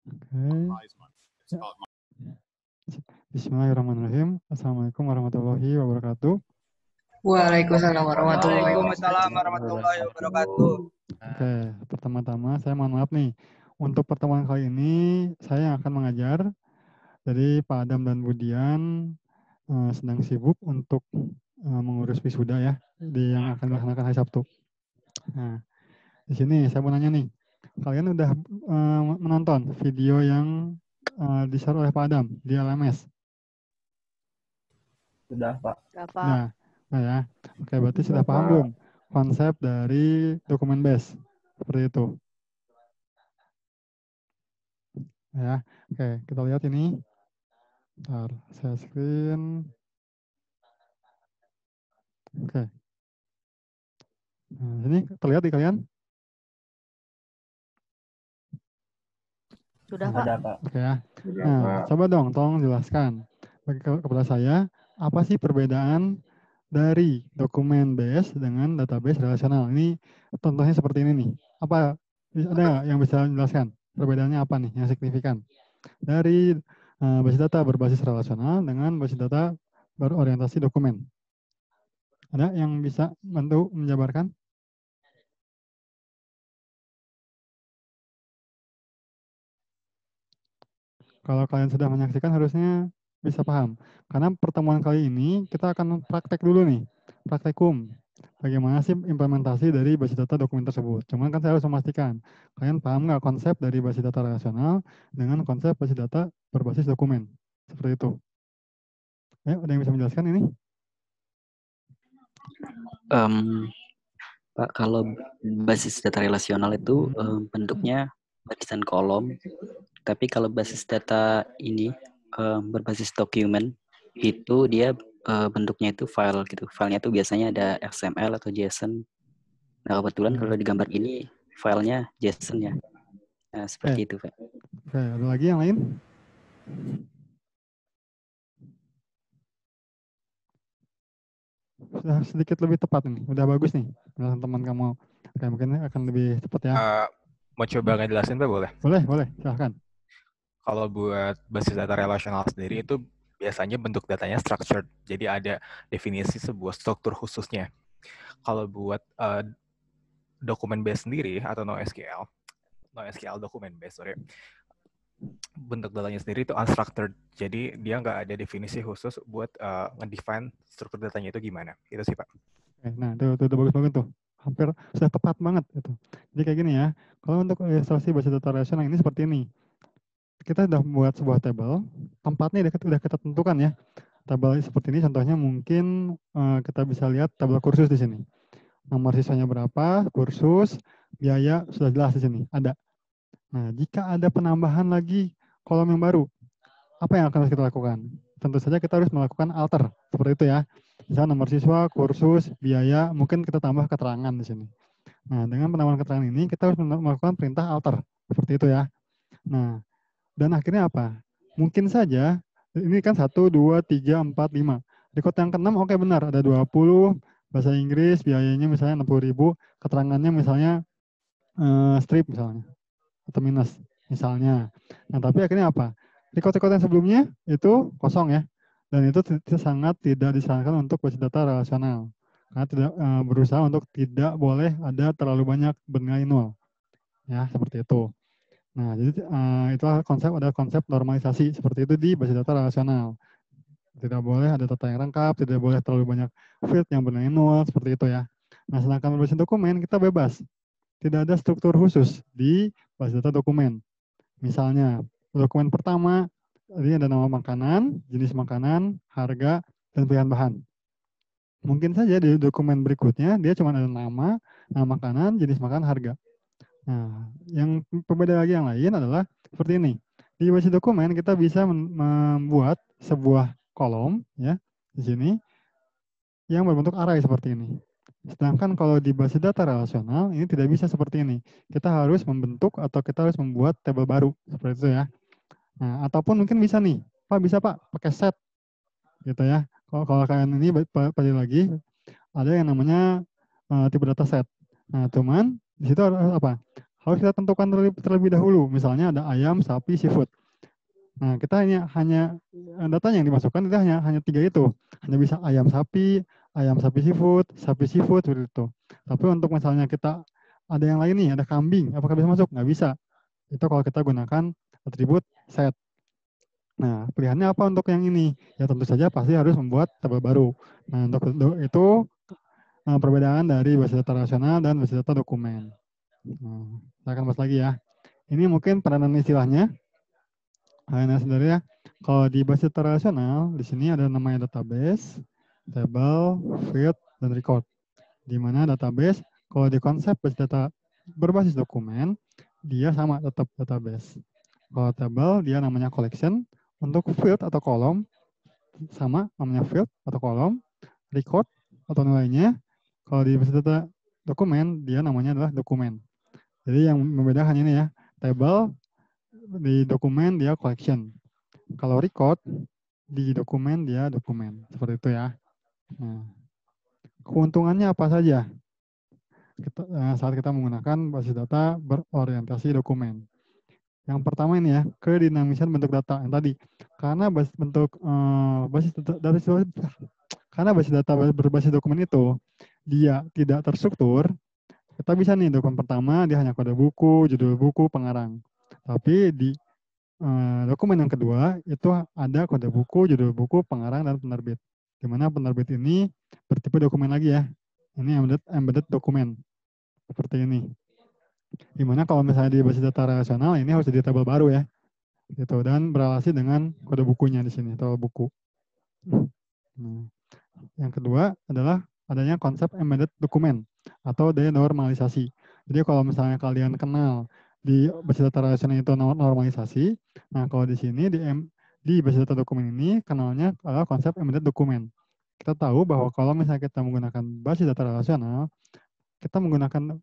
Oke. Ya. Bismillahirrahmanirrahim. Assalamualaikum warahmatullahi wabarakatuh. Waalaikumsalam warahmatullahi Waalaikumsalam wabarakatuh. warahmatullahi wabarakatuh. Oke, pertama-tama saya mohon maaf nih. Untuk pertemuan kali ini saya yang akan mengajar. Jadi Pak Adam dan Budian sedang sibuk untuk mengurus wisuda ya, yang akan dilaksanakan hari Sabtu. Nah, di sini saya mau nanya nih, kalian udah menonton video yang di-share oleh Pak Adam di LMS? Sudah, Pak. Nah ya. Oke, berarti sudah paham belum konsep dari dokumen base seperti itu? Ya, oke, kita lihat ini. Bentar, saya screen. Oke. Nah, ini terlihat di kalian? Sudah, Pak. Ada, Pak. Oke ya. Nah, coba dong, tolong jelaskan kepada saya, apa sih perbedaan dari dokumen base dengan database relasional? Ini contohnya seperti ini nih. Apa ada yang bisa menjelaskan perbedaannya apa nih yang signifikan dari basis data berbasis relasional dengan basis data berorientasi dokumen? Ada yang bisa bantu menjabarkan? Kalau kalian sudah menyaksikan harusnya bisa paham. Karena pertemuan kali ini kita akan praktek dulu nih, praktekum. Bagaimana sih implementasi dari basis data dokumen tersebut. Cuman kan saya harus memastikan, kalian paham nggak konsep dari basis data relasional dengan konsep basis data berbasis dokumen. Seperti itu. Ayo, ada yang bisa menjelaskan ini? Pak, kalau basis data relasional itu bentuknya barisan kolom, tapi kalau basis data ini berbasis dokumen itu dia bentuknya itu file gitu. Filenya itu biasanya ada XML atau JSON. Nah kebetulan kalau di gambar ini filenya JSON ya. Nah seperti itu, Pak. Oke, ada lagi yang lain? Sudah sedikit lebih tepat nih, udah bagus nih teman kamu. Oke, mungkin akan lebih cepat ya. Mau coba ngejelasin Pak boleh? Boleh, silahkan. Kalau buat basis data relasional sendiri itu biasanya bentuk datanya structured, jadi ada definisi sebuah struktur khususnya. Kalau buat dokumen base sendiri atau NoSQL dokumen base, bentuk datanya sendiri itu unstructured, jadi dia nggak ada definisi khusus buat ngedefine struktur datanya itu gimana. Itu sih Pak. Nah, itu bagus banget tuh. Hampir sudah tepat banget itu. Jadi kayak gini ya, kalau untuk ilustrasi basis data relasional ini seperti ini. Kita sudah membuat sebuah tabel, tempatnya sudah kita tentukan ya. Tabel seperti ini contohnya mungkin kita bisa lihat tabel kursus di sini. Nomor siswanya berapa, kursus, biaya sudah jelas di sini, ada. Nah, jika ada penambahan lagi kolom yang baru, apa yang akan kita lakukan? Tentu saja kita harus melakukan alter, seperti itu ya. Misalnya nomor siswa, kursus, biaya, mungkin kita tambah keterangan di sini. Nah, dengan penambahan keterangan ini, kita harus melakukan perintah alter, seperti itu ya. Nah, dan akhirnya apa? Mungkin saja, ini kan 1, 2, 3, 4, 5. Record yang ke-6, oke benar, ada 20, bahasa Inggris, biayanya misalnya 60.000, keterangannya misalnya strip misalnya, atau minus misalnya. Nah, tapi akhirnya apa? Record-record yang sebelumnya itu kosong ya, dan itu sangat tidak disarankan untuk basis data relasional. Karena tidak berusaha untuk tidak boleh ada terlalu banyak bernilai nol. Ya, seperti itu. Nah, jadi itulah ada konsep normalisasi seperti itu di basis data relasional. Tidak boleh ada data yang lengkap, tidak boleh terlalu banyak field yang bernilai nol, seperti itu ya. Nah, sedangkan berbasis dokumen kita bebas. Tidak ada struktur khusus di basis data dokumen. Misalnya, dokumen pertama, ini ada nama makanan, jenis makanan, harga, dan pilihan bahan. Mungkin saja di dokumen berikutnya, dia cuma ada nama makanan, jenis makanan, harga. Nah, yang berbeda lagi yang lain adalah seperti ini. Di basis dokumen kita bisa membuat sebuah kolom ya di sini yang berbentuk array seperti ini. Sedangkan kalau di basis data relasional ini tidak bisa seperti ini. Kita harus membentuk atau kita harus membuat tabel baru seperti itu ya. Nah, ataupun mungkin bisa nih, Pak bisa Pak pakai set gitu ya. Kalau kalian ini balik lagi ada yang namanya tipe data set. Nah, cuman di situ harus apa? harus kita tentukan terlebih dahulu. Misalnya ada ayam, sapi, seafood. Nah, kita hanya datanya yang dimasukkan itu hanya 3 itu. Hanya bisa ayam sapi seafood, seperti itu. Tapi untuk misalnya kita ada yang lain nih, ada kambing, apakah bisa masuk? Nggak bisa. Itu kalau kita gunakan atribut set. Nah, pilihannya apa untuk yang ini? Ya tentu saja pasti harus membuat tabel baru. Nah, untuk itu perbedaan dari basis data rasional dan basis data dokumen. Nah, saya akan bahas lagi ya. Ini mungkin peranan istilahnya. Nah, sebenarnya kalau di basis data rasional, di sini ada namanya database, table, field, dan record. Di mana database, kalau di konsep basis data berbasis dokumen, dia sama tetap database. Kalau table, dia namanya collection. Untuk field atau kolom, sama namanya field atau kolom. Record atau nilainya, kalau di basis data dokumen, dia namanya adalah dokumen. Jadi yang membedakan ini ya, table di dokumen dia collection. Kalau record di dokumen dia dokumen. Seperti itu ya. Nah, keuntungannya apa saja saat kita menggunakan basis data berorientasi dokumen? Yang pertama ini ya, kedinamisan bentuk data yang tadi. Karena basis data berbasis dokumen itu dia tidak terstruktur, kita bisa nih dokumen pertama dia hanya kode buku, judul buku, pengarang. Tapi di dokumen yang kedua itu ada kode buku, judul buku, pengarang, dan penerbit. Di mana penerbit ini bertipe dokumen lagi ya. Ini embedded dokumen. Seperti ini. Dimana kalau misalnya di basis data relasional ini harus jadi tabel baru ya, gitu, dan berrelasi dengan kode bukunya di sini, tabel buku. Nah, yang kedua adalah adanya konsep embedded dokumen atau denormalisasi. Jadi kalau misalnya kalian kenal di basis data relasional itu normalisasi, nah kalau di sini di basis data dokumen ini kenalnya adalah konsep embedded dokumen. Kita tahu bahwa kalau misalnya kita menggunakan basis data relasional, kita menggunakan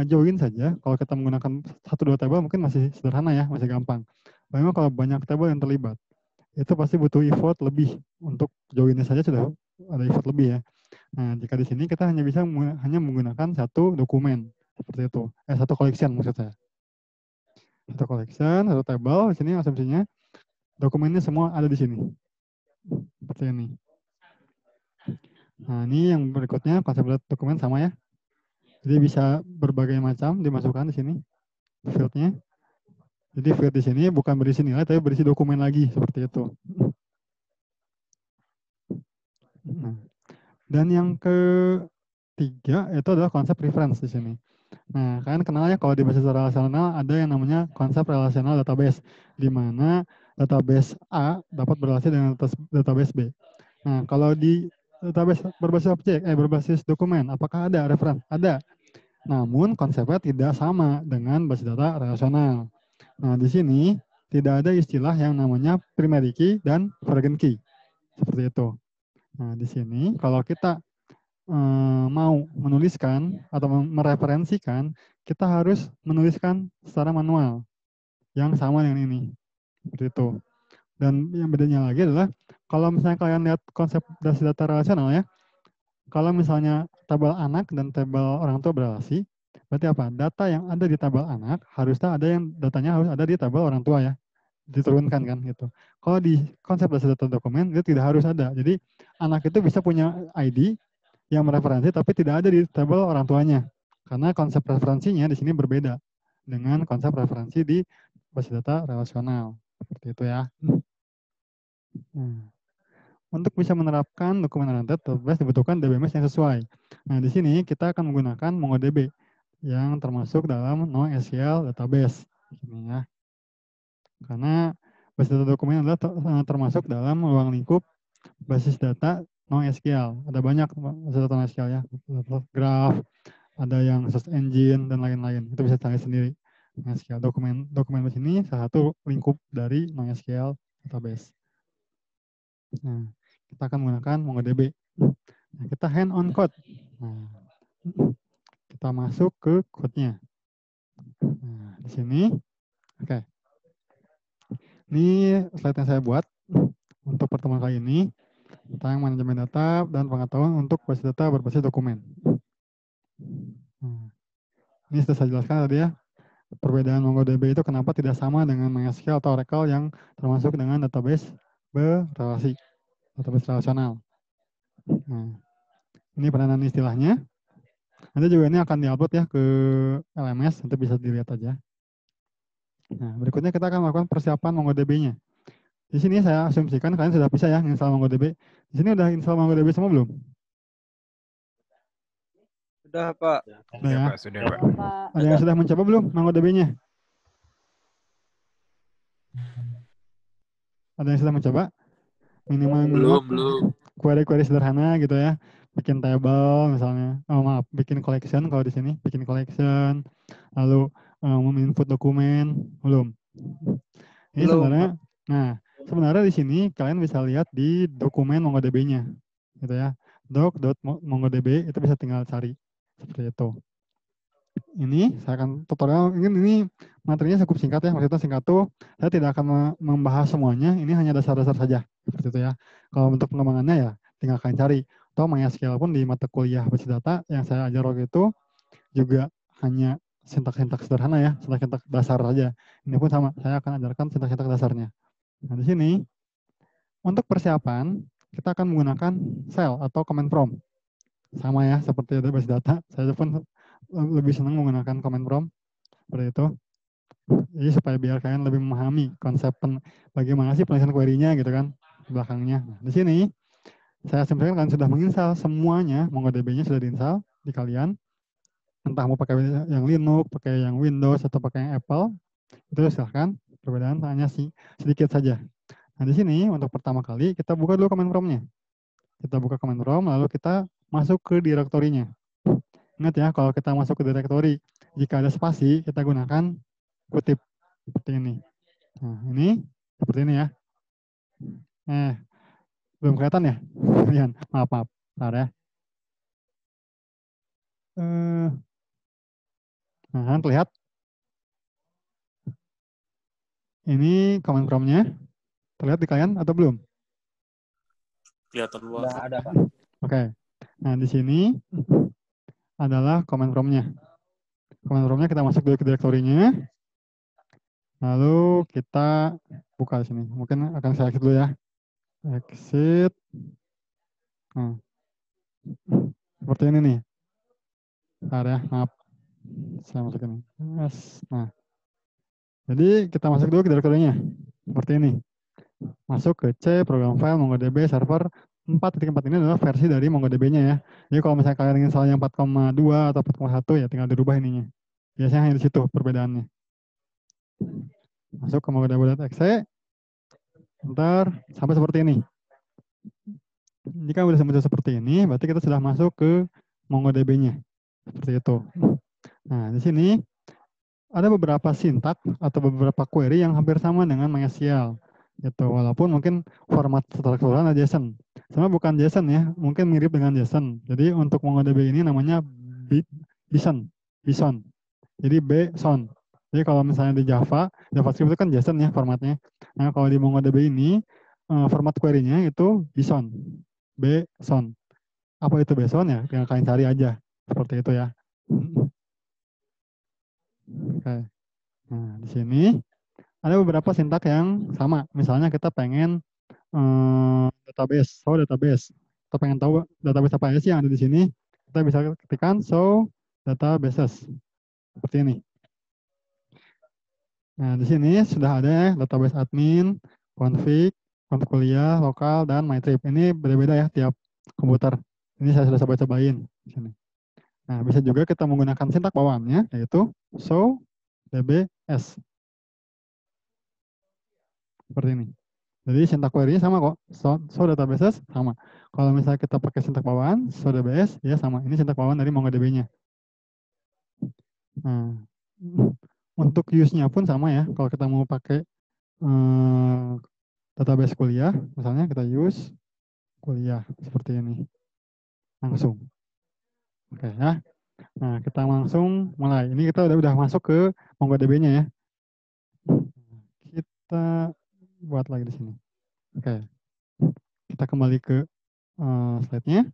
join saja. Kalau kita menggunakan 1-2 table mungkin masih sederhana ya, masih gampang. Memang kalau banyak table yang terlibat, itu pasti butuh effort lebih. Untuk joinnya saja sudah ada effort lebih ya. Nah, jika di sini kita hanya bisa menggunakan satu dokumen seperti itu. Satu collection maksud saya. Satu collection, satu table. Di sini asumsinya dokumennya semua ada di sini. Seperti ini. Nah, ini yang berikutnya konsep dokumen sama ya. Jadi bisa berbagai macam dimasukkan di sini fieldnya. Jadi field di sini bukan berisi nilai, tapi berisi dokumen lagi seperti itu. Nah, dan yang ketiga itu adalah konsep reference di sini. Nah, kalian kenalnya kalau di basis relasional ada yang namanya konsep relasional database, di mana database A dapat berrelasi dengan database B. Nah, kalau di database berbasis objek, berbasis dokumen, apakah ada reference? Ada. Namun konsepnya tidak sama dengan basis data relasional. Nah, di sini tidak ada istilah yang namanya primary key dan foreign key. Seperti itu. Nah, di sini kalau kita mau menuliskan atau mereferensikan, kita harus menuliskan secara manual yang sama dengan ini. Seperti itu. Dan yang bedanya lagi adalah kalau misalnya kalian lihat konsep basis data relasional ya, kalau misalnya tabel anak dan tabel orang tua berrelasi, berarti apa? Data yang ada di tabel anak datanya harus ada di tabel orang tua ya, diturunkan kan gitu. Kalau di konsep basis data dokumen itu tidak harus ada. Jadi anak itu bisa punya ID yang mereferensi tapi tidak ada di tabel orang tuanya. Karena konsep referensinya di sini berbeda dengan konsep referensi di basis data relasional. Seperti itu ya. Untuk bisa menerapkan dokumen oriented database dibutuhkan DBMS yang sesuai. Nah, di sini kita akan menggunakan MongoDB yang termasuk dalam NoSQL database. Ini ya. Karena basis data dokumen adalah termasuk dalam ruang lingkup basis data NoSQL. Ada banyak basis data NoSQL ya. Graph, ada yang search engine, dan lain-lain. Itu bisa cari sendiri. NoSQL dokumen di sini salah satu lingkup dari NoSQL database. Nah, kita akan menggunakan MongoDB. Nah, kita hand on code. Nah, kita masuk ke code-nya. Nah, di sini, oke. Ini slide yang saya buat untuk pertemuan kali ini tentang manajemen data dan pengetahuan untuk basis data berbasis dokumen. Nah, ini sudah saya jelaskan tadi ya. perbedaan MongoDB itu kenapa tidak sama dengan MySQL atau Oracle yang termasuk dengan database berrelasi, database relasional. Nah, ini penanaman istilahnya. Nanti juga ini akan diupload ya ke LMS, nanti bisa dilihat aja. Nah, berikutnya kita akan melakukan persiapan MongoDB-nya. Di sini saya asumsikan kalian sudah bisa ya install MongoDB. Di sini udah install MongoDB semua belum? Sudah, Pak. Sudah ya? Pak, sudah, Pak. Ada yang sudah mencoba belum MongoDB-nya? Ada yang sudah mencoba? Minimal query-query sederhana gitu ya. Bikin table misalnya. Oh maaf, bikin collection kalau di sini. Bikin collection. Lalu input dokumen. Belum. Ini Belum, sebenarnya, nah sebenarnya di sini kalian bisa lihat di dokumen MongoDB-nya. Gitu ya. doc.mongodb itu bisa tinggal cari. Seperti itu. Ini saya akan tutorial, ini materinya cukup singkat ya, maksudnya singkat tuh saya tidak akan membahas semuanya, ini hanya dasar-dasar saja seperti itu ya. Kalau untuk pengembangannya ya tinggal kalian cari. Atau MySQL pun di mata kuliah basis data yang saya ajar waktu itu juga hanya sintaks-sintaks sederhana ya, sintaks-sintaks dasar saja. Ini pun sama, saya akan ajarkan sintaks-sintaks dasarnya. Nah di sini untuk persiapan kita akan menggunakan shell atau command prompt. Sama ya seperti ada basis data, saya pun lebih senang menggunakan command prompt seperti itu. Jadi supaya biar kalian lebih memahami konsep bagaimana sih penulisan query-nya gitu kan belakangnya. Nah, di sini saya sampaikan kalian sudah menginstal semuanya, MongoDB-nya sudah diinstal di kalian. Entah mau pakai yang Linux, pakai yang Windows atau pakai yang Apple, itu silahkan. Perbedaan hanya sedikit saja. Nah di sini untuk pertama kali kita buka dulu command prompt-nya. Kita buka command prompt lalu kita masuk ke direktorinya. Ingat ya, kalau kita masuk ke direktori, jika ada spasi, kita gunakan kutip seperti ini. Nah, ini seperti ini ya. Belum kelihatan ya? Lihat, maaf. Bentar ya. Nah, terlihat. Ini command prompt-nya. Terlihat di kalian atau belum? Kelihatan luas. Sudah ada, Pak. Oke. Nah, di sini adalah command prompt-nya. Command prompt-nya kita masuk dulu ke direktorinya. Lalu kita buka di sini. Mungkin akan saya exit dulu ya. Exit. Nah. Seperti ini nih. Bentar ya, maaf. Saya masukin. Yes. Nah. Jadi kita masuk dulu ke direktorinya. Seperti ini. Masuk ke C, program file, MongoDB, server. 4.4 ini adalah versi dari MongoDB-nya ya. Jadi kalau misalnya kalian ingin installnya 4,2 atau 4,1 ya tinggal dirubah ininya. Biasanya hanya di situ perbedaannya. Masuk ke MongoDB.exe. Ntar sampai seperti ini. Jika sudah sampai seperti ini, berarti kita sudah masuk ke MongoDB-nya. Seperti itu. Nah, di sini ada beberapa sintak atau beberapa query yang hampir sama dengan MySQL. Gitu. Walaupun mungkin format struktural ada JSON. Sama bukan JSON ya, mungkin mirip dengan JSON. Jadi untuk MongoDB ini namanya Bison. Jadi BSON. Jadi kalau misalnya di JavaScript itu kan JSON ya formatnya. Nah kalau di MongoDB ini format query-nya itu Bison. Apa itu Bison ya? Yang kalian cari aja. Seperti itu ya. Oke. Nah di sini ada beberapa sintak yang sama. Misalnya kita pengen database, database. Kita pengen tahu database apa aja sih yang ada di sini. Kita bisa ketikkan show databases. Seperti ini. Nah, di sini sudah ada database admin, config kuliah, lokal, dan mytrip. Ini beda-beda ya tiap komputer. Ini saya sudah coba-cobain di sini. Nah, bisa juga kita menggunakan sintak bawaannya, yaitu show dbs. Seperti ini. Jadi sintak query-nya sama kok. Show databases sama. Kalau misalnya kita pakai sintak bawaan, show dbs, ya sama. Ini sintak bawaan dari MongoDB-nya. Nah, untuk use-nya pun sama ya. Kalau kita mau pakai database kuliah, misalnya kita use kuliah seperti ini. Langsung. Oke ya. Nah, kita langsung mulai. Ini kita udah masuk ke MongoDB-nya ya. Kita buat lagi di sini. Oke. Kita kembali ke slide-nya.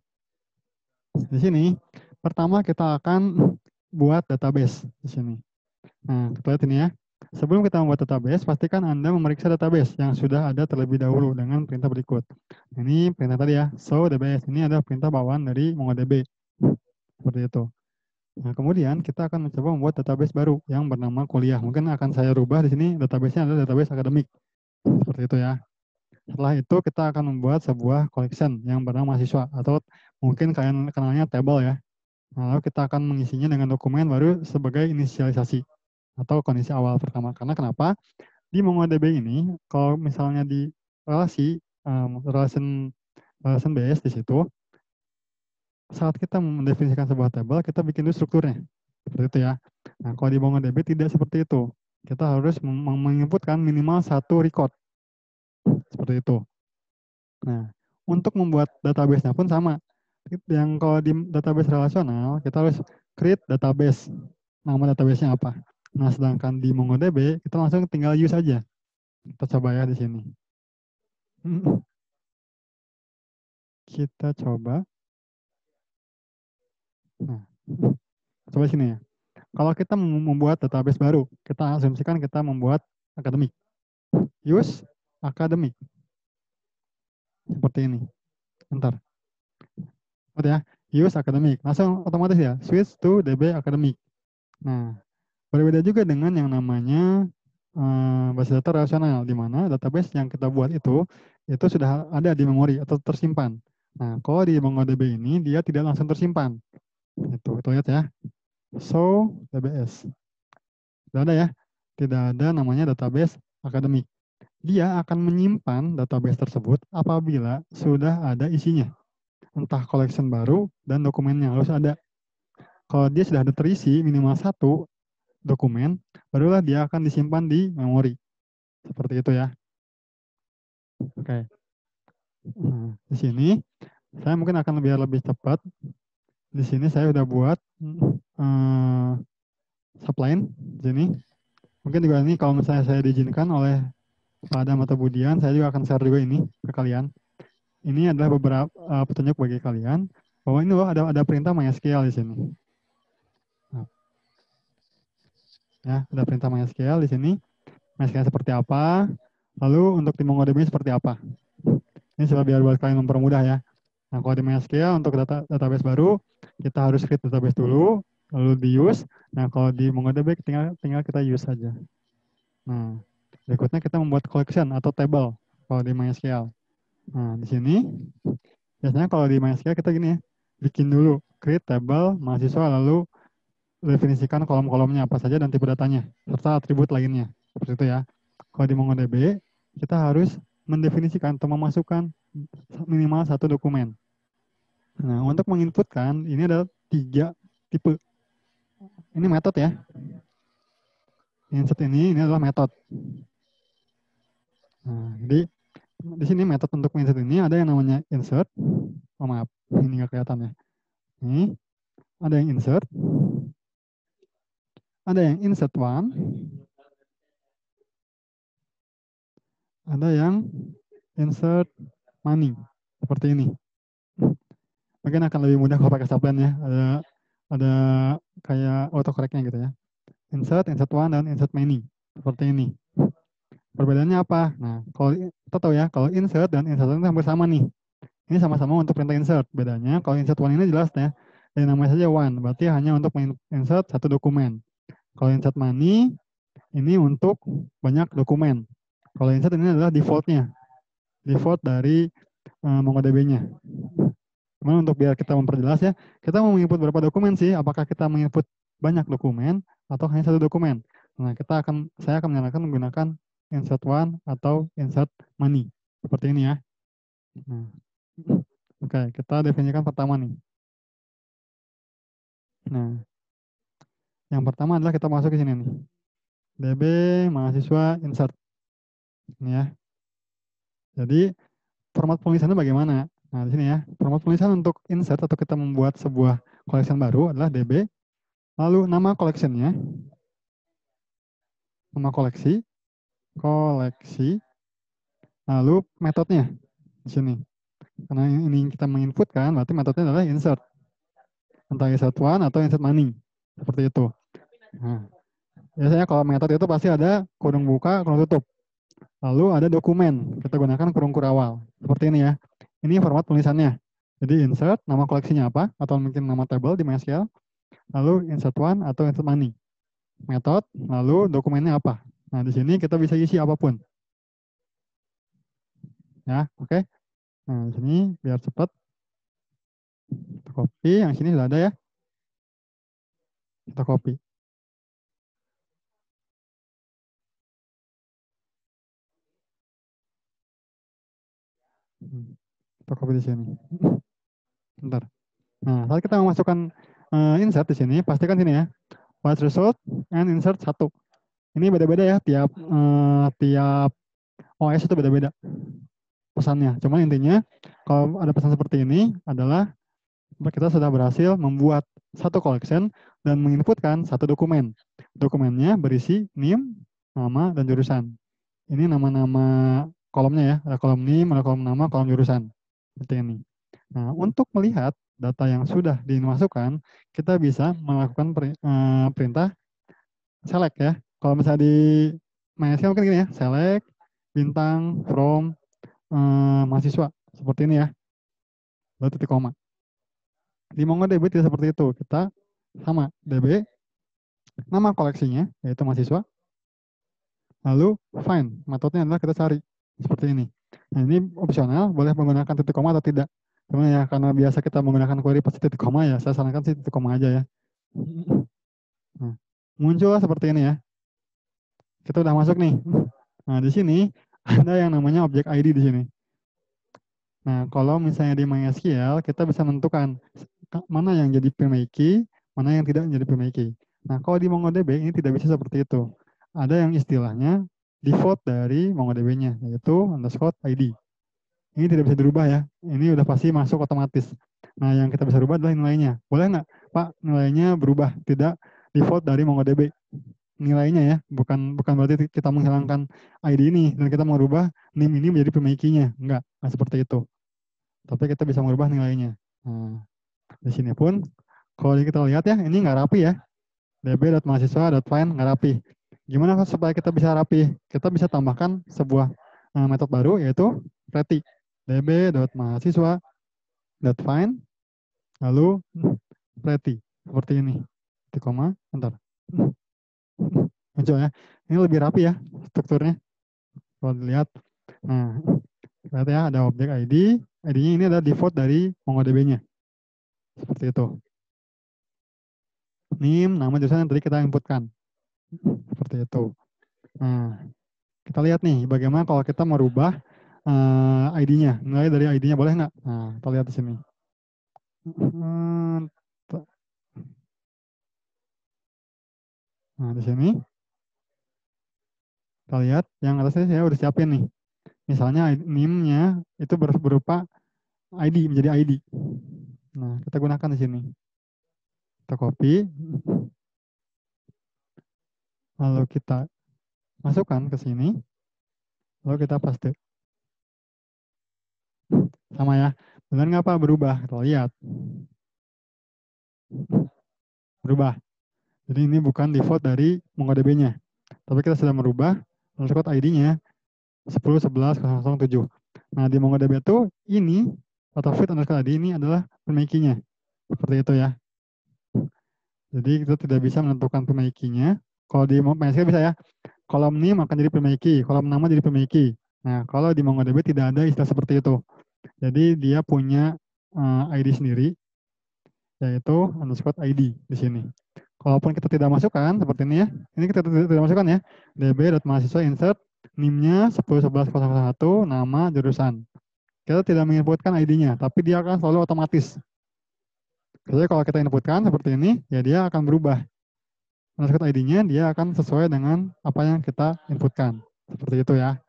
Di sini, pertama kita akan buat database di sini. Nah, kita lihat ini ya. Sebelum kita membuat database, pastikan Anda memeriksa database yang sudah ada terlebih dahulu dengan perintah berikut. Ini perintah tadi ya, show DBS. Ini adalah perintah bawaan dari MongoDB. Seperti itu. Nah, kemudian kita akan mencoba membuat database baru yang bernama kuliah. Mungkin akan saya rubah di sini, database-nya adalah database akademik. Seperti itu ya. Setelah itu kita akan membuat sebuah collection yang bernama mahasiswa, atau mungkin kalian kenalnya table ya. Nah, lalu kita akan mengisinya dengan dokumen baru sebagai inisialisasi atau kondisi awal pertama. Karena kenapa? Di MongoDB ini, kalau misalnya di relasi, relation base di situ, saat kita mendefinisikan sebuah table, kita bikin dulu strukturnya. Seperti itu ya. Nah, kalau di MongoDB tidak seperti itu. Kita harus menginputkan minimal satu record. Seperti itu. Nah, untuk membuat database-nya pun sama. Yang kalau di database relasional, kita harus create database. Nama database-nya apa? Nah, sedangkan di MongoDB, kita langsung tinggal use aja. Kita coba ya di sini. Kita coba. Nah, coba sini ya. Kalau kita membuat database baru, kita asumsikan kita membuat akademik. Use akademik. Seperti ini. Bentar. Udah ya. Use akademik. Langsung otomatis ya. Switch to DB akademik. Nah, berbeda juga dengan yang namanya basis data relasional, di mana database yang kita buat itu sudah ada di memori atau tersimpan. Nah, kalau di MongoDB ini, dia tidak langsung tersimpan. Itu, kita lihat ya. So, DBS. Tidak ada ya. Tidak ada namanya database akademik. Dia akan menyimpan database tersebut apabila sudah ada isinya. Entah collection baru dan dokumennya harus ada. Kalau dia sudah ada terisi minimal satu dokumen, barulah dia akan disimpan di memori. Seperti itu ya. Oke. Nah, di sini saya mungkin akan lebih cepat. Di sini saya sudah buat subline. Di sini. Mungkin juga ini kalau misalnya saya diizinkan oleh Pak Adam atau Budian, saya juga akan share juga ini ke kalian. Ini adalah beberapa petunjuk bagi kalian bahwa ini loh ada perintah MySQL di sini. Nah, ya, ada perintah MySQL di sini. MySQL seperti apa? Lalu untuk di MongoDB seperti apa? Ini supaya biar buat kalian mempermudah ya. Nah, kalau di MySQL untuk database baru, kita harus create database dulu, lalu di use. Nah, kalau di MongoDB tinggal kita use saja. Nah, berikutnya kita membuat collection atau table kalau di MySQL. Nah, di sini biasanya kalau di MySQL kita gini ya, bikin dulu create table mahasiswa, lalu definisikan kolom-kolomnya apa saja dan tipe datanya serta atribut lainnya. Seperti itu ya. Kalau di MongoDB kita harus mendefinisikan atau memasukkan minimal satu dokumen. Nah, untuk menginputkan ini ada 3 tipe. Ini metode ya. Insert ini adalah metode. Nah, jadi di sini metode untuk insert ini ada yang namanya insert. Oh maaf, ini nggak kelihatan ya. Ini ada yang insert. Ada yang insert one. Ada yang insert money. Seperti ini. Mungkin akan lebih mudah kalau pakai subline ya. Ada kayak autocorrect-nya gitu ya. Insert one, dan insert many. Seperti ini. Perbedaannya apa? Nah, kalau kita tahu ya, kalau insert dan insert one hampir sama nih. Ini sama-sama untuk perintah insert. Bedanya, kalau insert one ini jelas ya. Yang namanya saja one. Berarti hanya untuk insert satu dokumen. Kalau insert money, ini untuk banyak dokumen. Kalau insert ini adalah default-nya. Default dari MongoDB-nya. Cuman untuk biar kita memperjelas ya, kita mau menginput berapa dokumen sih? Apakah kita menginput banyak dokumen atau hanya satu dokumen? Nah, saya akan menyarankan menggunakan insert one atau insert money. Seperti ini ya. Nah, oke, kita definisikan pertama nih. Nah, yang pertama adalah kita masuk ke sini nih. DB mahasiswa insert. Ini ya. Jadi format penulisannya bagaimana? Nah, di sini ya, format penulisan untuk insert atau kita membuat sebuah collection baru adalah DB, lalu nama collectionnya, nama koleksi, lalu metodenya di sini. Karena ini kita menginputkan, berarti metodenya adalah insert. Entah insert one atau insert money. Seperti itu. Nah, Biasanya kalau metode itu pasti ada kurung buka, kurung tutup. Lalu ada dokumen, kita gunakan kurung kurawal. Seperti ini ya. Ini format tulisannya. Jadi insert, nama koleksinya apa, atau mungkin nama table di MySQL, lalu insert one atau insert money. Metode, lalu dokumennya apa. Nah, di sini kita bisa isi apapun. Ya, oke. Nah, di sini biar cepat. Kita copy, yang sini sudah ada ya. Kita copy. Kita copy di sini. Bentar. Nah, saat kita memasukkan insert di sini, pastikan sini ya. What result and insert 1. Ini beda-beda ya, tiap OS itu beda-beda pesannya. Cuma intinya, kalau ada pesan seperti ini adalah kita sudah berhasil membuat satu collection dan menginputkan satu dokumen. Dokumennya berisi name, nama, dan jurusan. Ini nama-nama kolomnya ya, ada kolom name, ada kolom nama, kolom jurusan. Seperti ini. Nah, untuk melihat data yang sudah dimasukkan, kita bisa melakukan perintah select ya. Kalau misalnya di MySQL mungkin gini ya, select, bintang, from, mahasiswa. Seperti ini ya. Lalu titik koma. Di MongoDB tidak seperti itu. Kita sama, DB, nama koleksinya, yaitu mahasiswa. Lalu find, metodenya adalah kita cari. Seperti ini. Nah, ini opsional, boleh menggunakan titik koma atau tidak. Cuma ya, karena biasa kita menggunakan query pasti titik koma ya, saya sarankan sih titik koma aja ya. Nah, muncul seperti ini ya. Kita udah masuk nih. Nah, di sini ada yang namanya objek ID di sini. Nah, kalau misalnya di MySQL, kita bisa menentukan mana yang jadi primary key, mana yang tidak menjadi primary key. Nah, kalau di MongoDB ini tidak bisa seperti itu. Ada yang istilahnya default dari MongoDB-nya, yaitu _ID. Ini tidak bisa dirubah ya. Ini udah pasti masuk otomatis. Nah, yang kita bisa rubah adalah nilainya. Boleh nggak, Pak, nilainya berubah? Tidak default dari MongoDB. Nilainya ya, bukan berarti kita menghilangkan ID ini dan kita merubah name ini menjadi primary key-nya. Enggak seperti itu. Tapi kita bisa merubah nilainya. Nah, di sini pun kalau kita lihat ya, ini nggak rapi ya. db.mahasiswa.find nggak rapi. Gimana supaya kita bisa rapi? Kita bisa tambahkan sebuah metode baru yaitu pretty. db.mahasiswa.find lalu pretty seperti ini. Titik koma, bentar. Muncul ya. Ini lebih rapi ya strukturnya. Kalau dilihat. Nah, lihat ya ada objek ID. ID-nya ini adalah default dari MongoDB-nya. Seperti itu. Name, nama jurusan yang tadi kita inputkan. Seperti itu. Nah, kita lihat nih bagaimana kalau kita merubah ID-nya. Nilai dari ID-nya boleh nggak? Nah, kita lihat di sini. Nah, di sini. Kita lihat yang atasnya saya udah siapin nih. Misalnya name-nya itu berupa ID, menjadi ID. Nah, kita gunakan di sini. Kita copy. Lalu kita masukkan ke sini. Lalu kita paste. Sama ya. Benar nggak Pak berubah? Kita lihat. Berubah. Jadi ini bukan default dari MongoDB-nya. Tapi kita sudah merubah underscore ID-nya 10.11.007. Nah, di MongoDB itu ini atau fit underscore ID ini adalah primary key-nya. Seperti itu ya. Jadi kita tidak bisa menentukan primary key-nya. Kalau di MySQL bisa ya. Kolom name akan jadi primary key, kolom nama jadi primary key. Nah, kalau di MongoDB tidak ada istilah seperti itu. Jadi dia punya ID sendiri, yaitu underscore ID di sini. Kalaupun kita tidak masukkan seperti ini ya, ini kita tidak masukkan ya, db.mahasiswa insert NIM-nya 10.11.001, nama, jurusan. Kita tidak menginputkan ID-nya, tapi dia akan selalu otomatis. Jadi kalau kita inputkan seperti ini, ya dia akan berubah. Underscore ID-nya dia akan sesuai dengan apa yang kita inputkan. Seperti itu ya.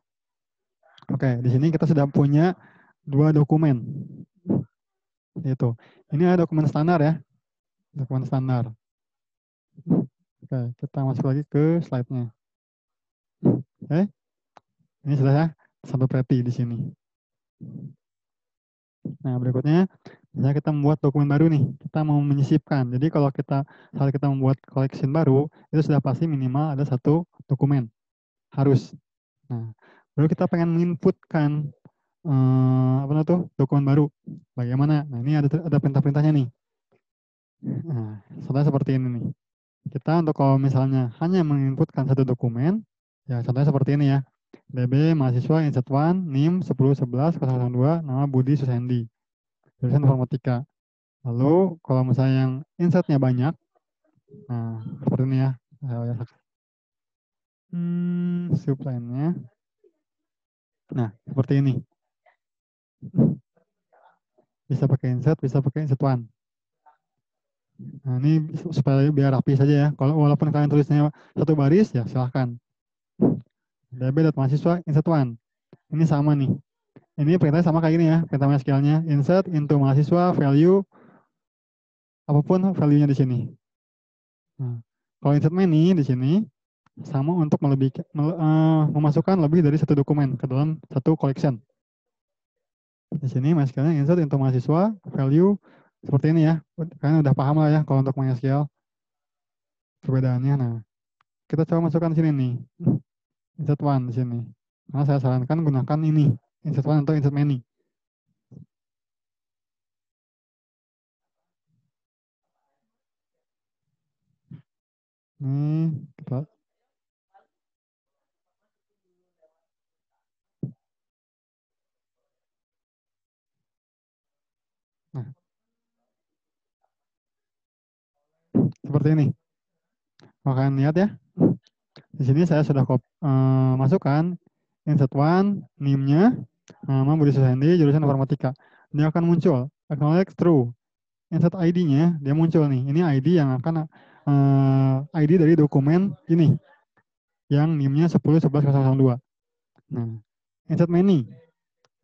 Oke, di sini kita sudah punya 2 dokumen. Itu. Ini ada dokumen standar ya. Dokumen standar. Oke, kita masuk lagi ke slide-nya. Oke. Ini sudah ya, sampai pretty di sini. Nah, berikutnya Misalnya kita membuat dokumen baru nih, kita mau menyisipkan. Jadi kalau saat kita membuat collection baru, itu sudah pasti minimal ada satu dokumen. Harus. Nah, baru kita pengen menginputkan apa namanya tuh dokumen baru. Bagaimana? Nah, ini ada perintah-perintahnya nih. Nah, contohnya seperti ini nih. Kita untuk kalau misalnya hanya menginputkan satu dokumen, ya contohnya seperti ini ya. DB mahasiswa insert 1, NIM 1011-002, nama Budi Susendi. Jurusan informatika. Lalu kalau misalnya yang insertnya banyak, nah seperti ini ya. Subline-nya. Nah, seperti ini. Bisa pakai insert 1. Nah, ini supaya biar rapi saja ya. Kalau walaupun kalian tulisnya satu baris, ya silahkan. DB.mahasiswa insert 1. Ini sama nih. Ini perintahnya sama kayak gini ya. Perintah MySQL-nya. Insert into mahasiswa value, apapun value-nya di sini. Nah, kalau insert many di sini, sama untuk memasukkan lebih dari satu dokumen ke dalam satu collection. Di sini MySQL-nya insert into mahasiswa value seperti ini ya. Kalian udah paham lah ya kalau untuk MySQL perbedaannya. Nah, kita coba masukkan di sini nih. Insert 1 di sini. Karena saya sarankan gunakan ini, insert 1 atau insert many. Nih, kita nah, seperti ini. Kalian lihat ya. Di sini saya sudah masukkan insert 1, NIM-nya, nama Budi Susendi, jurusan informatika. Dia akan muncul, acknowledge true. Insert ID-nya, dia muncul nih. Ini ID yang akan ID dari dokumen ini. Yang NIM-nya 1011-002. Nah, insert many.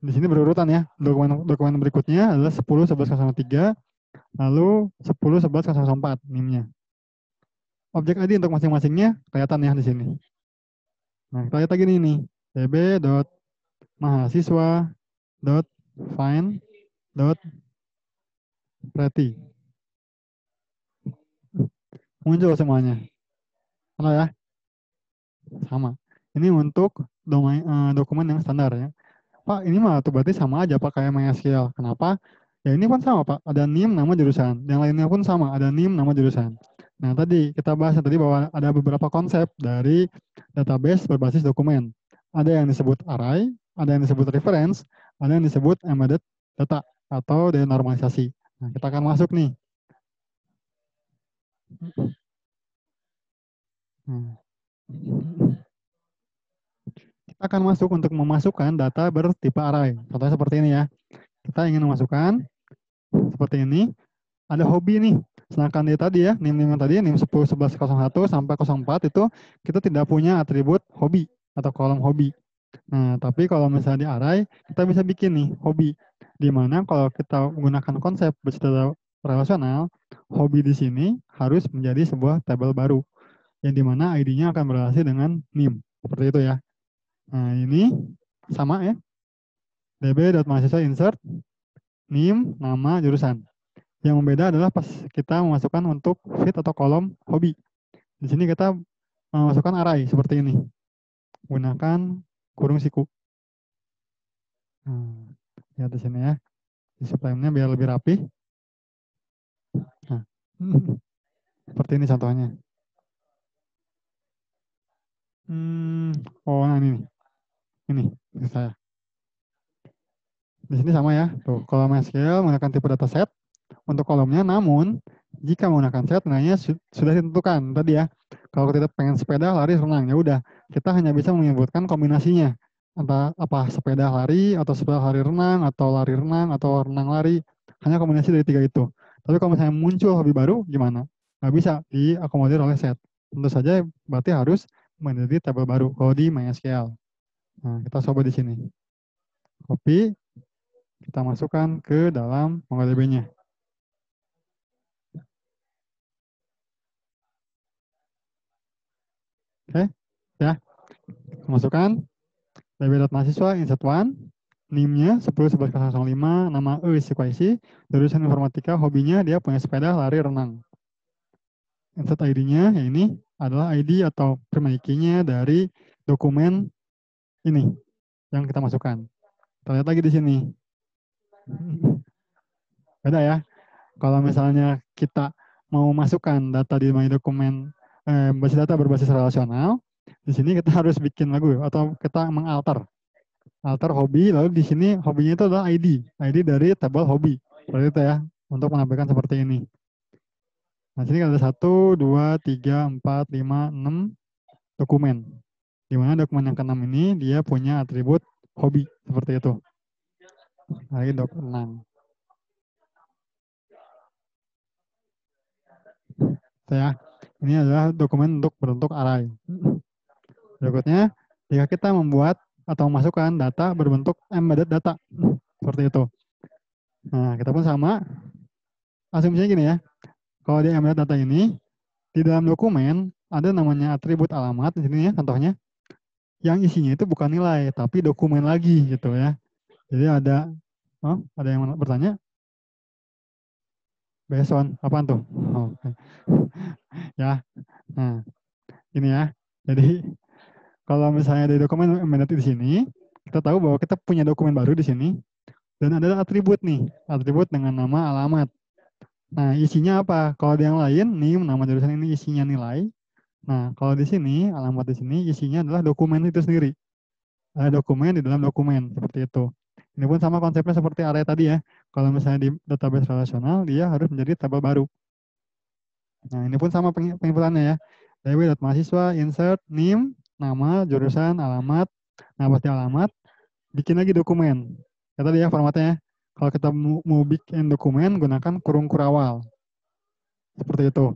Di sini berurutan ya. Dokumen berikutnya adalah 1011-003, lalu 1011-004 NIM-nya. Objek ID untuk masing-masingnya kelihatan ya di sini. Nah, kita lihat lagi nih. db.mahasiswa.find.pretty. Muncul semuanya. Mana ya? Sama. Ini untuk dokumen yang standar ya. Pak, ini mah tuh berarti sama aja Pak kayak MySQL. Kenapa? Ya ini kan sama Pak. Ada NIM nama jurusan. Yang lainnya pun sama. Ada NIM nama jurusan. Nah tadi kita bahas tadi bahwa ada beberapa konsep dari database berbasis dokumen. Ada yang disebut array, ada yang disebut reference, ada yang disebut embedded data atau denormalisasi. Nah kita akan masuk nih. Kita akan masuk untuk memasukkan data bertipe array. Contohnya seperti ini ya. Kita ingin memasukkan seperti ini. Ada hobi nih. Sedangkan dia tadi ya, NIM tadi, NIM 10.11.01 sampai 04 itu kita tidak punya atribut hobi atau kolom hobi. Nah, tapi kalau misalnya di array, kita bisa bikin nih hobi. Di mana kalau kita menggunakan konsep bersifat relasional, hobi di sini harus menjadi sebuah tabel baru. Yang di mana ID-nya akan berrelasi dengan NIM. Seperti itu ya. Nah, ini sama ya. db.mahasiswa insert NIM nama jurusan. Yang membeda adalah pas kita memasukkan untuk fit atau kolom hobi. Di sini kita memasukkan array seperti ini. Gunakan kurung siku. Nah, lihat di sini ya. Display-nya biar lebih rapi. Nah, seperti ini contohnya. Nah ini. Ini saya. Di sini sama ya. Tuh, kolom MySQL menggunakan tipe dataset untuk kolomnya, namun jika menggunakan set nilainya sudah ditentukan tadi ya. Kalau kita pengen sepeda, lari, renang, ya udah. Kita hanya bisa menyebutkan kombinasinya. Entah apa sepeda lari, atau sepeda lari renang, atau lari renang, atau renang lari. Hanya kombinasi dari 3 itu. Tapi kalau misalnya muncul hobi baru, gimana? Nggak bisa diakomodir oleh set. Tentu saja berarti harus menjadi tabel baru kalau di MySQL. Nah, kita coba di sini. Copy, kita masukkan ke dalam MongoDB-nya. Oke, ya. Masukkan db.mahasiswa insert 1, NIM-nya 10.11.05, nama E Sikuaisi, jurusan informatika, hobinya dia punya sepeda, lari, renang. Insert ID-nya, ya ini adalah ID atau primary key-nya dari dokumen ini yang kita masukkan. Kita lihat lagi di sini. Beda ya. Kalau misalnya kita mau masukkan data di my dokumen basis data berbasis relasional, di sini kita harus bikin lagu atau kita mengalter hobi, lalu di sini hobinya itu adalah ID dari tabel hobi. Seperti itu ya, untuk menampilkan seperti ini. Nah, sini ada 1, 2, 3, 4, 5, 6 dokumen. Di mana dokumen yang ke-6 ini dia punya atribut hobi seperti itu. Lagi dok 6. Ya, ini adalah dokumen untuk berbentuk array. Berikutnya, jika kita membuat atau memasukkan data berbentuk embedded data, seperti itu. Nah, kita pun sama. Asumsinya gini ya, kalau di embedded data ini, di dalam dokumen ada namanya atribut alamat di sini ya, contohnya. Yang isinya itu bukan nilai, tapi dokumen lagi gitu ya. Jadi ada yang bertanya? Based on, apaan tuh? Oh, okay. Ya, nah ini ya. Jadi kalau misalnya dari dokumen embedded di sini, kita tahu bahwa kita punya dokumen baru di sini, dan ada atribut nih, atribut dengan nama alamat. Nah, isinya apa? Kalau di yang lain, nih nama jurusan ini isinya nilai. Nah, kalau di sini, alamat di sini isinya adalah dokumen itu sendiri. Ada dokumen di dalam dokumen, seperti itu. Ini pun sama konsepnya seperti array tadi ya. Kalau misalnya di database relasional, dia harus menjadi tabel baru. Nah, ini pun sama penginputannya ya. db.mahasiswa, insert, NIM, nama, jurusan, alamat. Nah, pasti alamat, bikin lagi dokumen. Ya tadi ya formatnya ya. Kalau kita mau bikin dokumen, gunakan kurung kurawal. Seperti itu.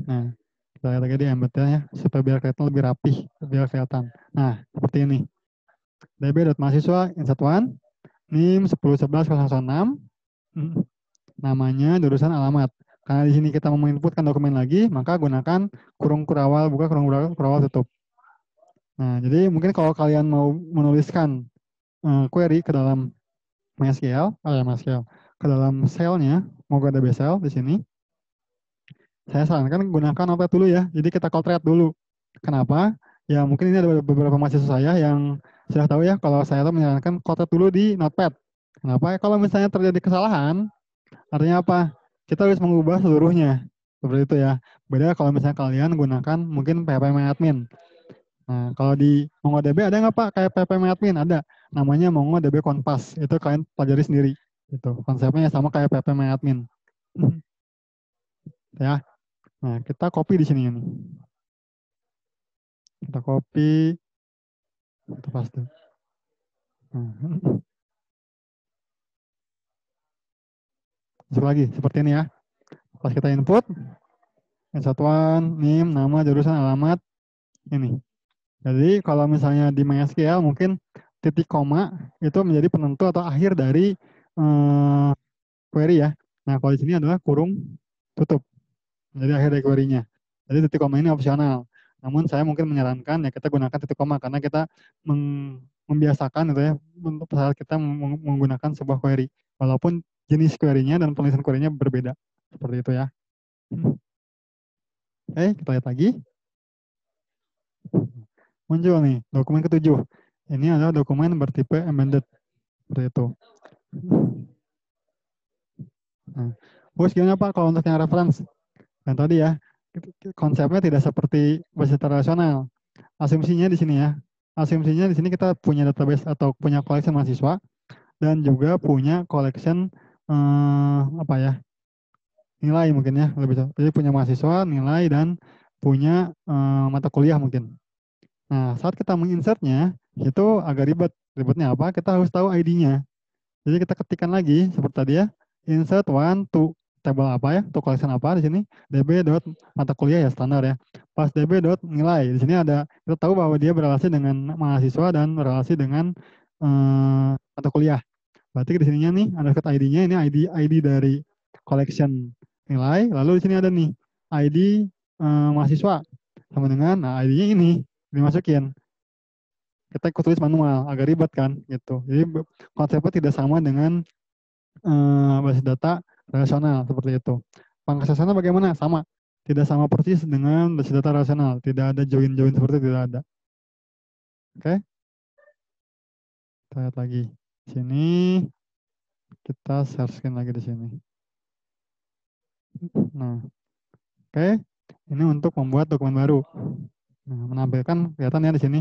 Nah, kita lihat lagi di embednya ya, supaya biar kelihatan lebih rapih, biar kelihatan. Nah, seperti ini. db.mahasiswa, insert one, NIM 10.11.006, namanya, jurusan, alamat. Karena di sini kita mau menginputkan dokumen lagi, maka gunakan kurung kurawal buka, kurung kurawal tutup. Nah, jadi mungkin kalau kalian mau menuliskan query ke dalam MySQL, ke dalam cell-nya, mau ke DB cell di sini, saya sarankan gunakan Notepad dulu ya. Jadi kita call-thread dulu. Kenapa? Ya mungkin ini ada beberapa mahasiswa saya yang sudah tahu ya, kalau saya tuh menyarankan call-thread dulu di Notepad. Kenapa? Kalau misalnya terjadi kesalahan, artinya apa? Kita harus mengubah seluruhnya. Seperti itu ya. Beda kalau misalnya kalian gunakan mungkin phpMyAdmin. Nah, kalau di MongoDB ada nggak Pak kayak phpMyAdmin? Ada. Namanya MongoDB Compass. Itu kalian pelajari sendiri. Itu konsepnya sama kayak phpMyAdmin. Ya. Nah, kita copy di sini nih. Kita copy. Kita paste. Nah. Masuk lagi seperti ini ya. Pas kita input, satuan, NIM, nama, jurusan, alamat, ini. Jadi kalau misalnya di MySQL mungkin titik koma itu menjadi penentu atau akhir dari query ya. Nah kalau di sini adalah kurung tutup. Jadi akhir dari query-nya. Jadi titik koma ini opsional. Namun saya mungkin menyarankan ya kita gunakan titik koma karena kita membiasakan itu ya untuk saat kita menggunakan sebuah query. Walaupun jenis query-nya dan penulisan query-nya berbeda. Seperti itu ya. Oke, kita lihat lagi. Muncul nih, dokumen ke-7. Ini adalah dokumen bertipe embedded. Seperti itu. Nah, terus gimana Pak kalau untuk yang reference? Dan tadi ya, konsepnya tidak seperti basis relasional. Asumsinya di sini ya. Asumsinya di sini kita punya database atau punya collection mahasiswa dan juga punya collection nilai mungkin ya, lebih. Jadi punya mahasiswa, nilai dan punya mata kuliah mungkin. Nah, saat kita menginsertnya, itu agak ribet. Ribetnya apa? Kita harus tahu ID-nya. Jadi kita ketikkan lagi, seperti tadi ya, insert one to table apa ya, to collection apa di sini, db.mata kuliah ya, standar ya. Pas db.nilai, di sini ada, kita tahu bahwa dia berrelasi dengan mahasiswa dan berrelasi dengan mata kuliah. Berarti di sininya nih, ada ID-nya, ini ID dari collection nilai, lalu di sini ada nih, ID mahasiswa. Sama dengan, nah ID-nya ini, dimasukin. kita ikut tulis manual, agak ribet kan gitu. Jadi konsepnya tidak sama dengan basis data relasional seperti itu. Pengaksesannya bagaimana? Sama. Tidak sama persis dengan basis data relasional. Tidak ada join-join seperti itu, tidak ada. Oke. Kita lihat lagi. Sini kita share screen lagi di sini. Nah, oke. Ini untuk membuat dokumen baru. Nah, menampilkan kelihatan ya di sini.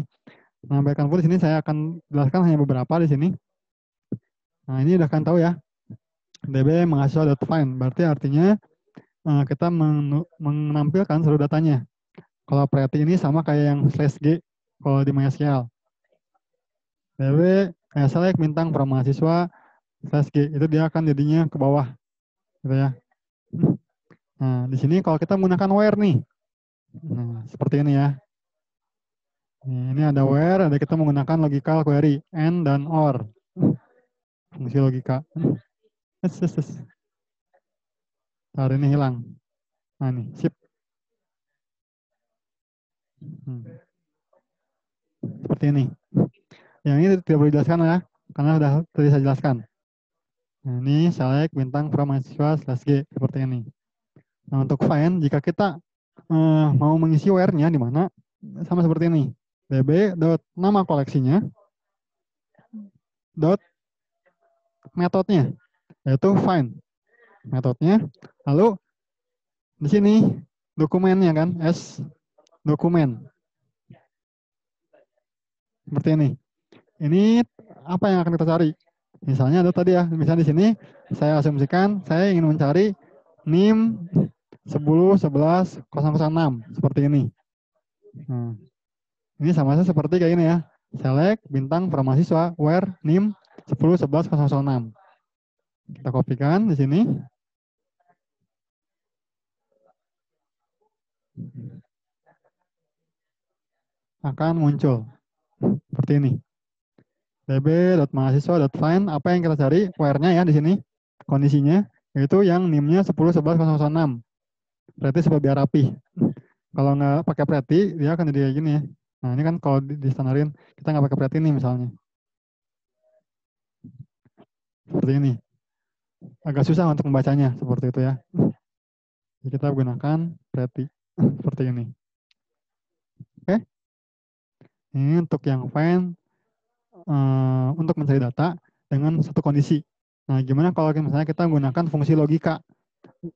Menampilkan pun di sini saya akan jelaskan hanya beberapa di sini. Nah, ini udah kan tahu ya. DB mahasiswa.find. Berarti artinya kita menampilkan seluruh datanya. Kalau Pretty ini sama kayak yang /G kalau di MySQL. DB select bintang from mahasiswa /G itu dia akan jadinya ke bawah, gitu ya. Nah, di sini kalau kita menggunakan where nih, nah, seperti ini ya. Ini ada where, ada kita menggunakan logical query and dan or, fungsi logika. Hari ini hilang. Nah nih, sip. Seperti ini. Yang ini tidak perlu dijelaskan ya, karena sudah tadi saya jelaskan. Nah, ini select bintang from mahasiswa /G seperti ini. Nah, untuk find, jika kita mau mengisi where-nya di mana, sama seperti ini. db.nama koleksinya, metodenya, yaitu find. Metodenya, lalu di sini dokumennya kan, dokumen. Seperti ini. Ini apa yang akan kita cari? Misalnya ada tadi ya, misalnya di sini saya asumsikan saya ingin mencari NIM 10.11.006 seperti ini. Nah, ini sama saja seperti kayak ini ya. Select bintang from mahasiswa where NIM 10.11.006. Kita kopikan di sini. Akan muncul seperti ini. db.mahasiswa.find apa yang kita cari where-nya ya di sini kondisinya yaitu yang NIM-nya 10.11.006. Berarti supaya biar rapi. Kalau nggak pakai pretty dia akan jadi kayak gini ya. Nah ini kan kalau di standarin kita nggak pakai pretty nih misalnya. Seperti ini. Agak susah untuk membacanya seperti itu ya. Jadi kita gunakan pretty seperti ini. Oke. Ini untuk yang find untuk mencari data dengan satu kondisi. Nah, gimana kalau misalnya kita menggunakan fungsi logika?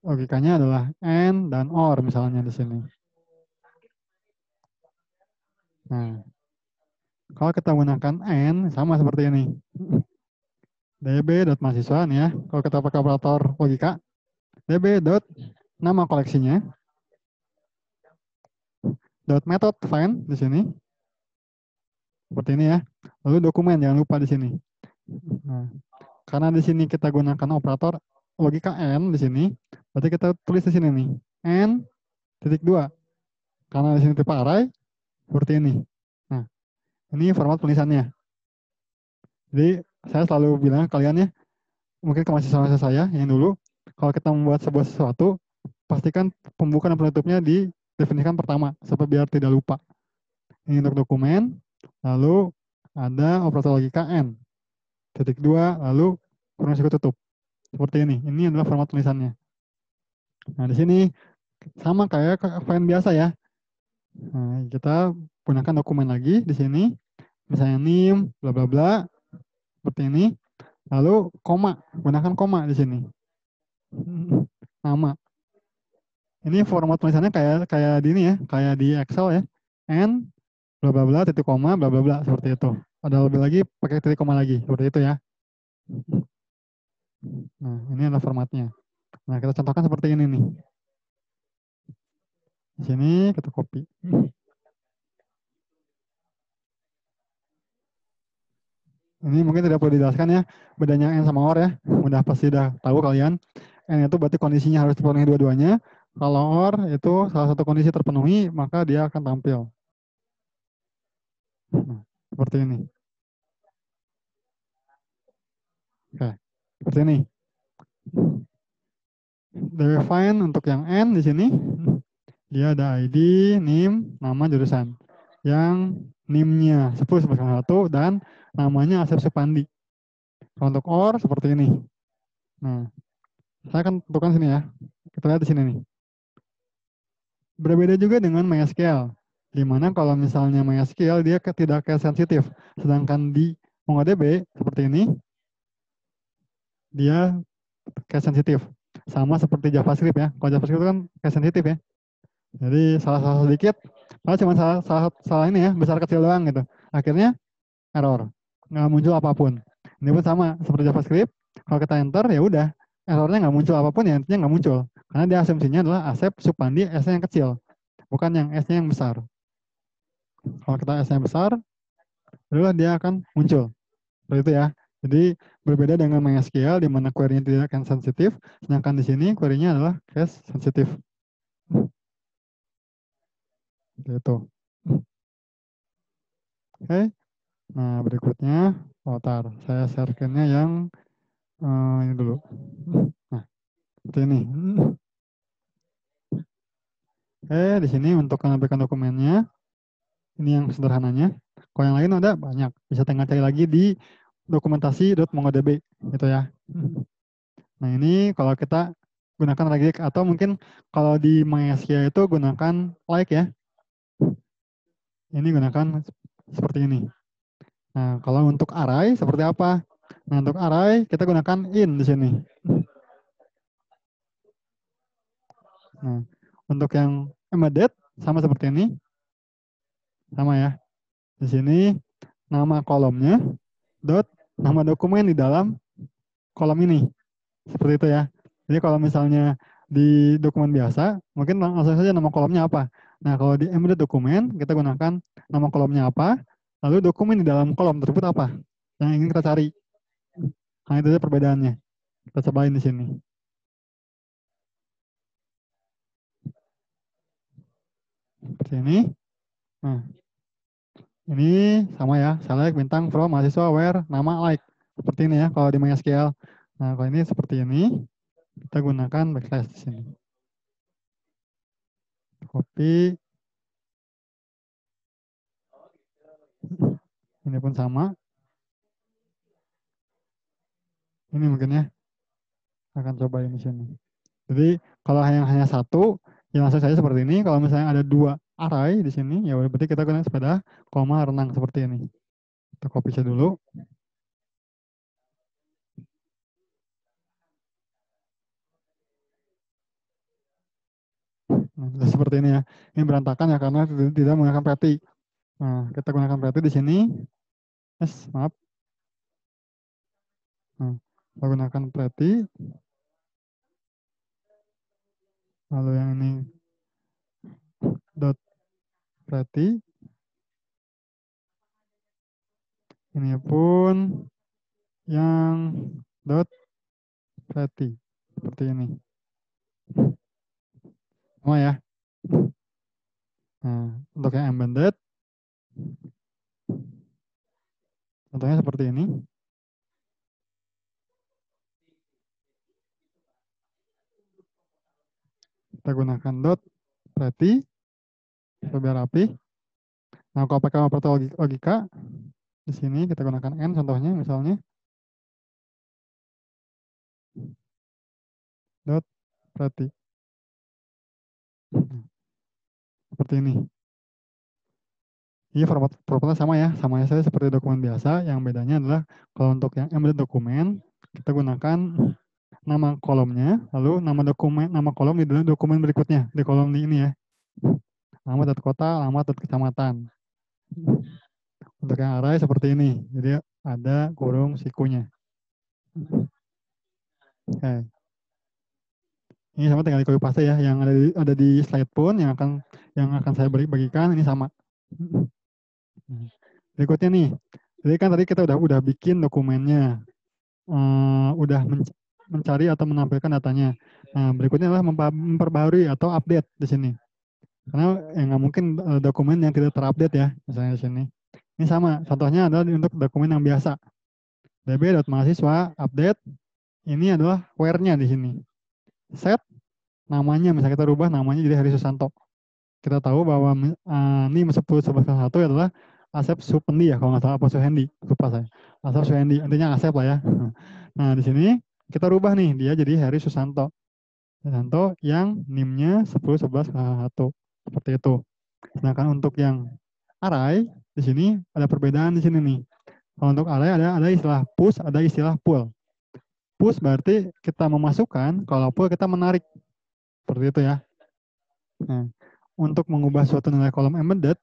Logikanya adalah and dan or misalnya di sini. Nah, kalau kita menggunakan and sama seperti ini. db.mahasiswa nih ya. Kalau kita pakai operator logika, db.nama koleksinya, .method find di sini. Seperti ini ya. Lalu dokumen jangan lupa di sini. Nah, karena di sini kita gunakan operator logika and di sini, berarti kita tulis di sini nih. And titik 2. Karena di sini tipe array seperti ini. Nah, ini format tulisannya. Jadi saya selalu bilang ke kalian ya, mungkin ke mahasiswa saya yang dulu, kalau kita membuat sebuah sesuatu, pastikan pembukaan dan penutupnya didefinisikan pertama, supaya biar tidak lupa. Ini untuk dokumen, lalu ada operator logika and. Titik 2, lalu kurung siku tutup. Seperti ini. Ini adalah format tulisannya. Nah, di sini sama kayak find biasa ya. Nah, kita gunakan dokumen lagi di sini. Misalnya NIM, bla bla bla. Seperti ini. Lalu koma, gunakan koma di sini. Nama. Ini format tulisannya kayak di ini ya, kayak di Excel ya. And bla bla bla titik koma bla bla bla seperti itu. Ada lebih lagi pakai titik koma lagi seperti itu ya. Nah, ini adalah formatnya. Nah, kita contohkan seperti ini nih. Di sini kita copy. Ini mungkin tidak perlu dijelaskan ya, bedanya N sama OR ya. Udah pasti udah tahu kalian. N itu berarti kondisinya harus terpenuhi dua-duanya. Kalau OR itu salah satu kondisi terpenuhi, maka dia akan tampil. Nah, seperti ini. Oke, seperti ini. Define untuk yang N di sini, dia ada ID, NIM, nama jurusan. Yang NIM-nya 10/1 dan namanya Asep Supandi. Kalau untuk OR seperti ini. Nah, saya akan tentukan sini ya. Kita lihat di sini nih. Berbeda juga dengan MySQL. Di mana kalau misalnya MySQL dia tidak case sensitif. Sedangkan di MongoDB seperti ini, dia case sensitif. Sama seperti JavaScript ya. Kalau JavaScript itu kan case sensitif ya. Jadi salah sedikit, malah cuma salah ini ya, besar kecil doang gitu. Akhirnya error, nggak muncul apapun. Ini pun sama seperti JavaScript. Kalau kita enter ya udah, errornya nggak muncul apapun ya intinya nggak muncul. Karena dia asumsinya adalah Asep Supandi S-nya yang kecil, bukan yang S-nya yang besar. Kalau kita S-nya besar, barulah dia akan muncul. Seperti itu ya. Jadi berbeda dengan MySQL di mana query-nya tidak akan sensitif, sedangkan di sini query-nya adalah case sensitif. Gitu. Oke. Nah, berikutnya, saya share screen-nya yang ini dulu. Nah, seperti ini. Oke, di sini untuk menampilkan dokumennya, ini yang sederhananya. Kalau yang lain ada banyak, bisa tinggal cari lagi di dokumentasi.mongodb, gitu ya. Nah, ini kalau kita gunakan lagi, atau mungkin kalau di MySQL itu gunakan like ya. Ini gunakan seperti ini. Nah, kalau untuk array seperti apa? Nah, untuk array kita gunakan in di sini. Nah, untuk yang embedded sama seperti ini. Sama ya. Di sini nama kolomnya dot nama dokumen di dalam kolom ini. Seperti itu ya. Jadi kalau misalnya di dokumen biasa, mungkin langsung saja nama kolomnya apa. Nah, kalau di embedded dokumen, kita gunakan nama kolomnya apa, lalu dokumen di dalam kolom tersebut apa yang ingin kita cari. Nah, itu saja perbedaannya. Kita cobain di sini. Seperti ini. Nah, ini sama ya, select bintang from mahasiswa where nama like. Seperti ini ya, kalau di MySQL. Nah, kalau ini seperti ini, kita gunakan backslash di sini. Copy. Ini pun sama. Ini mungkin ya, akan cobain di sini. Jadi kalau yang hanya satu, ya langsung saja seperti ini. Kalau misalnya ada dua array di sini, ya berarti kita gunakan sepeda, koma, renang seperti ini. Kita copy saja dulu. Nah, seperti ini ya. Ini berantakan ya karena tidak menggunakan pretty. Nah, kita gunakan pretty di sini. Yes, maaf. Nah, kita gunakan pretty. Lalu yang ini dot pretty. Ini pun yang dot pretty. Seperti ini. Semua ya. Nah, untuk yang embedded, contohnya seperti ini. Kita gunakan dot pretty, biar rapi. Nah, kalau pakai operator logika, di sini kita gunakan n contohnya, misalnya dot pretty. Seperti ini. Ini formatnya sama ya, sama saja seperti dokumen biasa. Yang bedanya adalah kalau untuk yang embedded dokumen, kita gunakan nama kolomnya, lalu nama kolom di dalam dokumen berikutnya, di kolom ini ya. Alamat dot kota, alamat dot kecamatan. Untuk yang array seperti ini, jadi ada kurung sikunya. Oke. Ini sama tinggal di copy paste ya, yang ada di slide pun yang akan saya bagikan ini sama. Berikutnya nih, jadi kan tadi kita udah bikin dokumennya, udah mencari atau menampilkan datanya. Nah, berikutnya adalah memperbaharui atau update di sini. Karena nggak mungkin dokumen yang tidak terupdate ya, misalnya di sini. Ini sama, contohnya adalah untuk dokumen yang biasa. db.mahasiswa update, ini adalah where-nya di sini. Set namanya, misalnya kita rubah namanya jadi Heri Susanto. Kita tahu bahwa NIM 10/1 adalah Asep Supendi ya kalau nggak salah, apa Suhendi, lupa saya. Asep Suhendi, intinya Asep lah ya. Nah di sini kita rubah nih, dia jadi Heri Susanto. Susanto yang NIM-nya 101101 seperti itu. Sedangkan untuk yang array di sini ada perbedaan di sini nih. Kalau untuk array ada istilah push, ada istilah pull. Push berarti kita memasukkan, kalau pull kita menarik. Seperti itu ya. Nah, untuk mengubah suatu nilai kolom embedded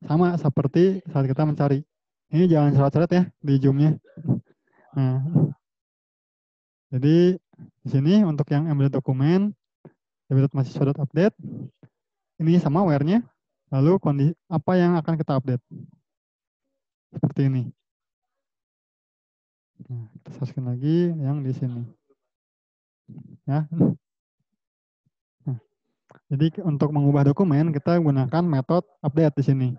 sama seperti saat kita mencari. Ini jangan seret-seret ya di zoom-nya. Nah, jadi di sini untuk yang embedded dokumen, embedded mahasiswa.update, ini sama where-nya, lalu kondisi apa yang akan kita update. Seperti ini. Nah, kita searchkan lagi yang di sini. Ya. Nah, jadi untuk mengubah dokumen, kita gunakan metode update di sini.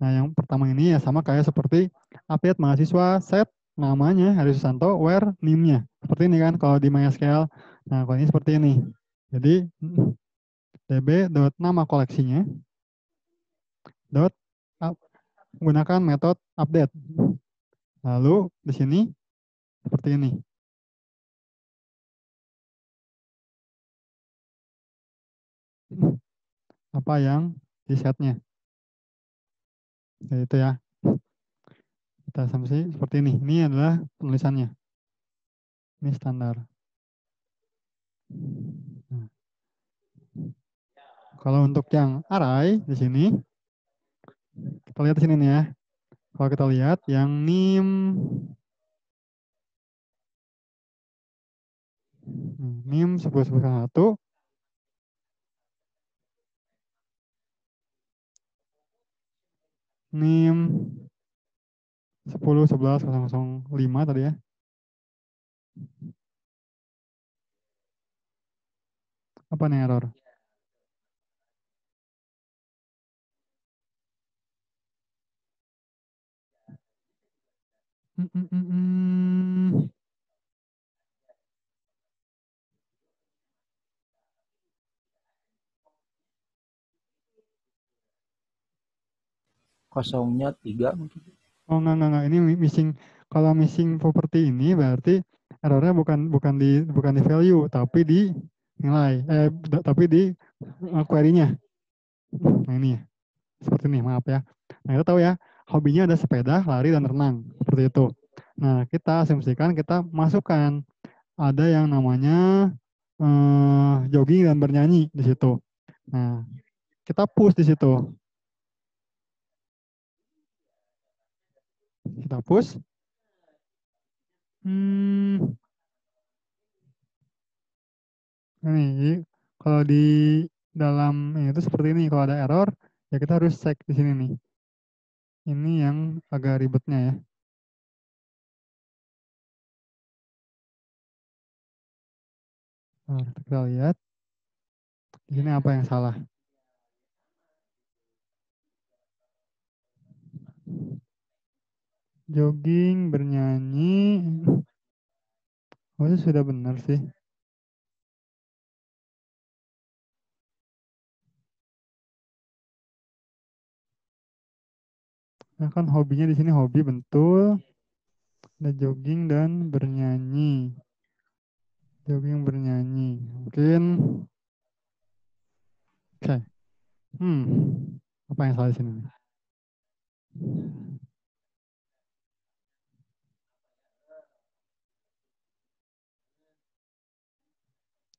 Nah, yang pertama ini ya sama kayak seperti update mahasiswa set namanya Heri Susanto, where NIM-nya. Seperti ini kan kalau di MySQL. Nah, kalau ini seperti ini. Jadi db.nama koleksinya dot gunakan metode update. Lalu di sini seperti ini. Apa yang di setnya. Itu ya. Kita asumsi seperti ini. Ini adalah penulisannya. Ini standar. Nah. Kalau untuk yang array di sini, kita lihat di sini nih ya. Kalau kita lihat yang NIM NIM 101101 NIM 10.11.005 tadi ya. Apa nih error? Kosongnya 3 mungkin. Oh enggak. Ini missing. Kalau missing property ini berarti errornya bukan di value tapi di nilai. Tapi di query-nya. Nah ini ya. Seperti ini, maaf ya. Nah kita tahu ya, hobinya ada sepeda, lari, dan renang. Seperti itu. Nah kita asumsikan kita masukkan ada yang namanya jogging dan bernyanyi di situ. Nah kita push di situ. Kita push. Ini kalau di dalam ini itu seperti ini. Kalau ada error, ya kita harus cek di sini nih. Ini yang agak ribetnya ya. Nah, kita lihat di sini apa yang salah. Jogging, bernyanyi. Oh, itu sudah benar sih. Nah, kan hobinya di sini hobi bentul. Ada jogging dan bernyanyi. Jogging, bernyanyi. Mungkin. Oke. Apa yang salah di sini?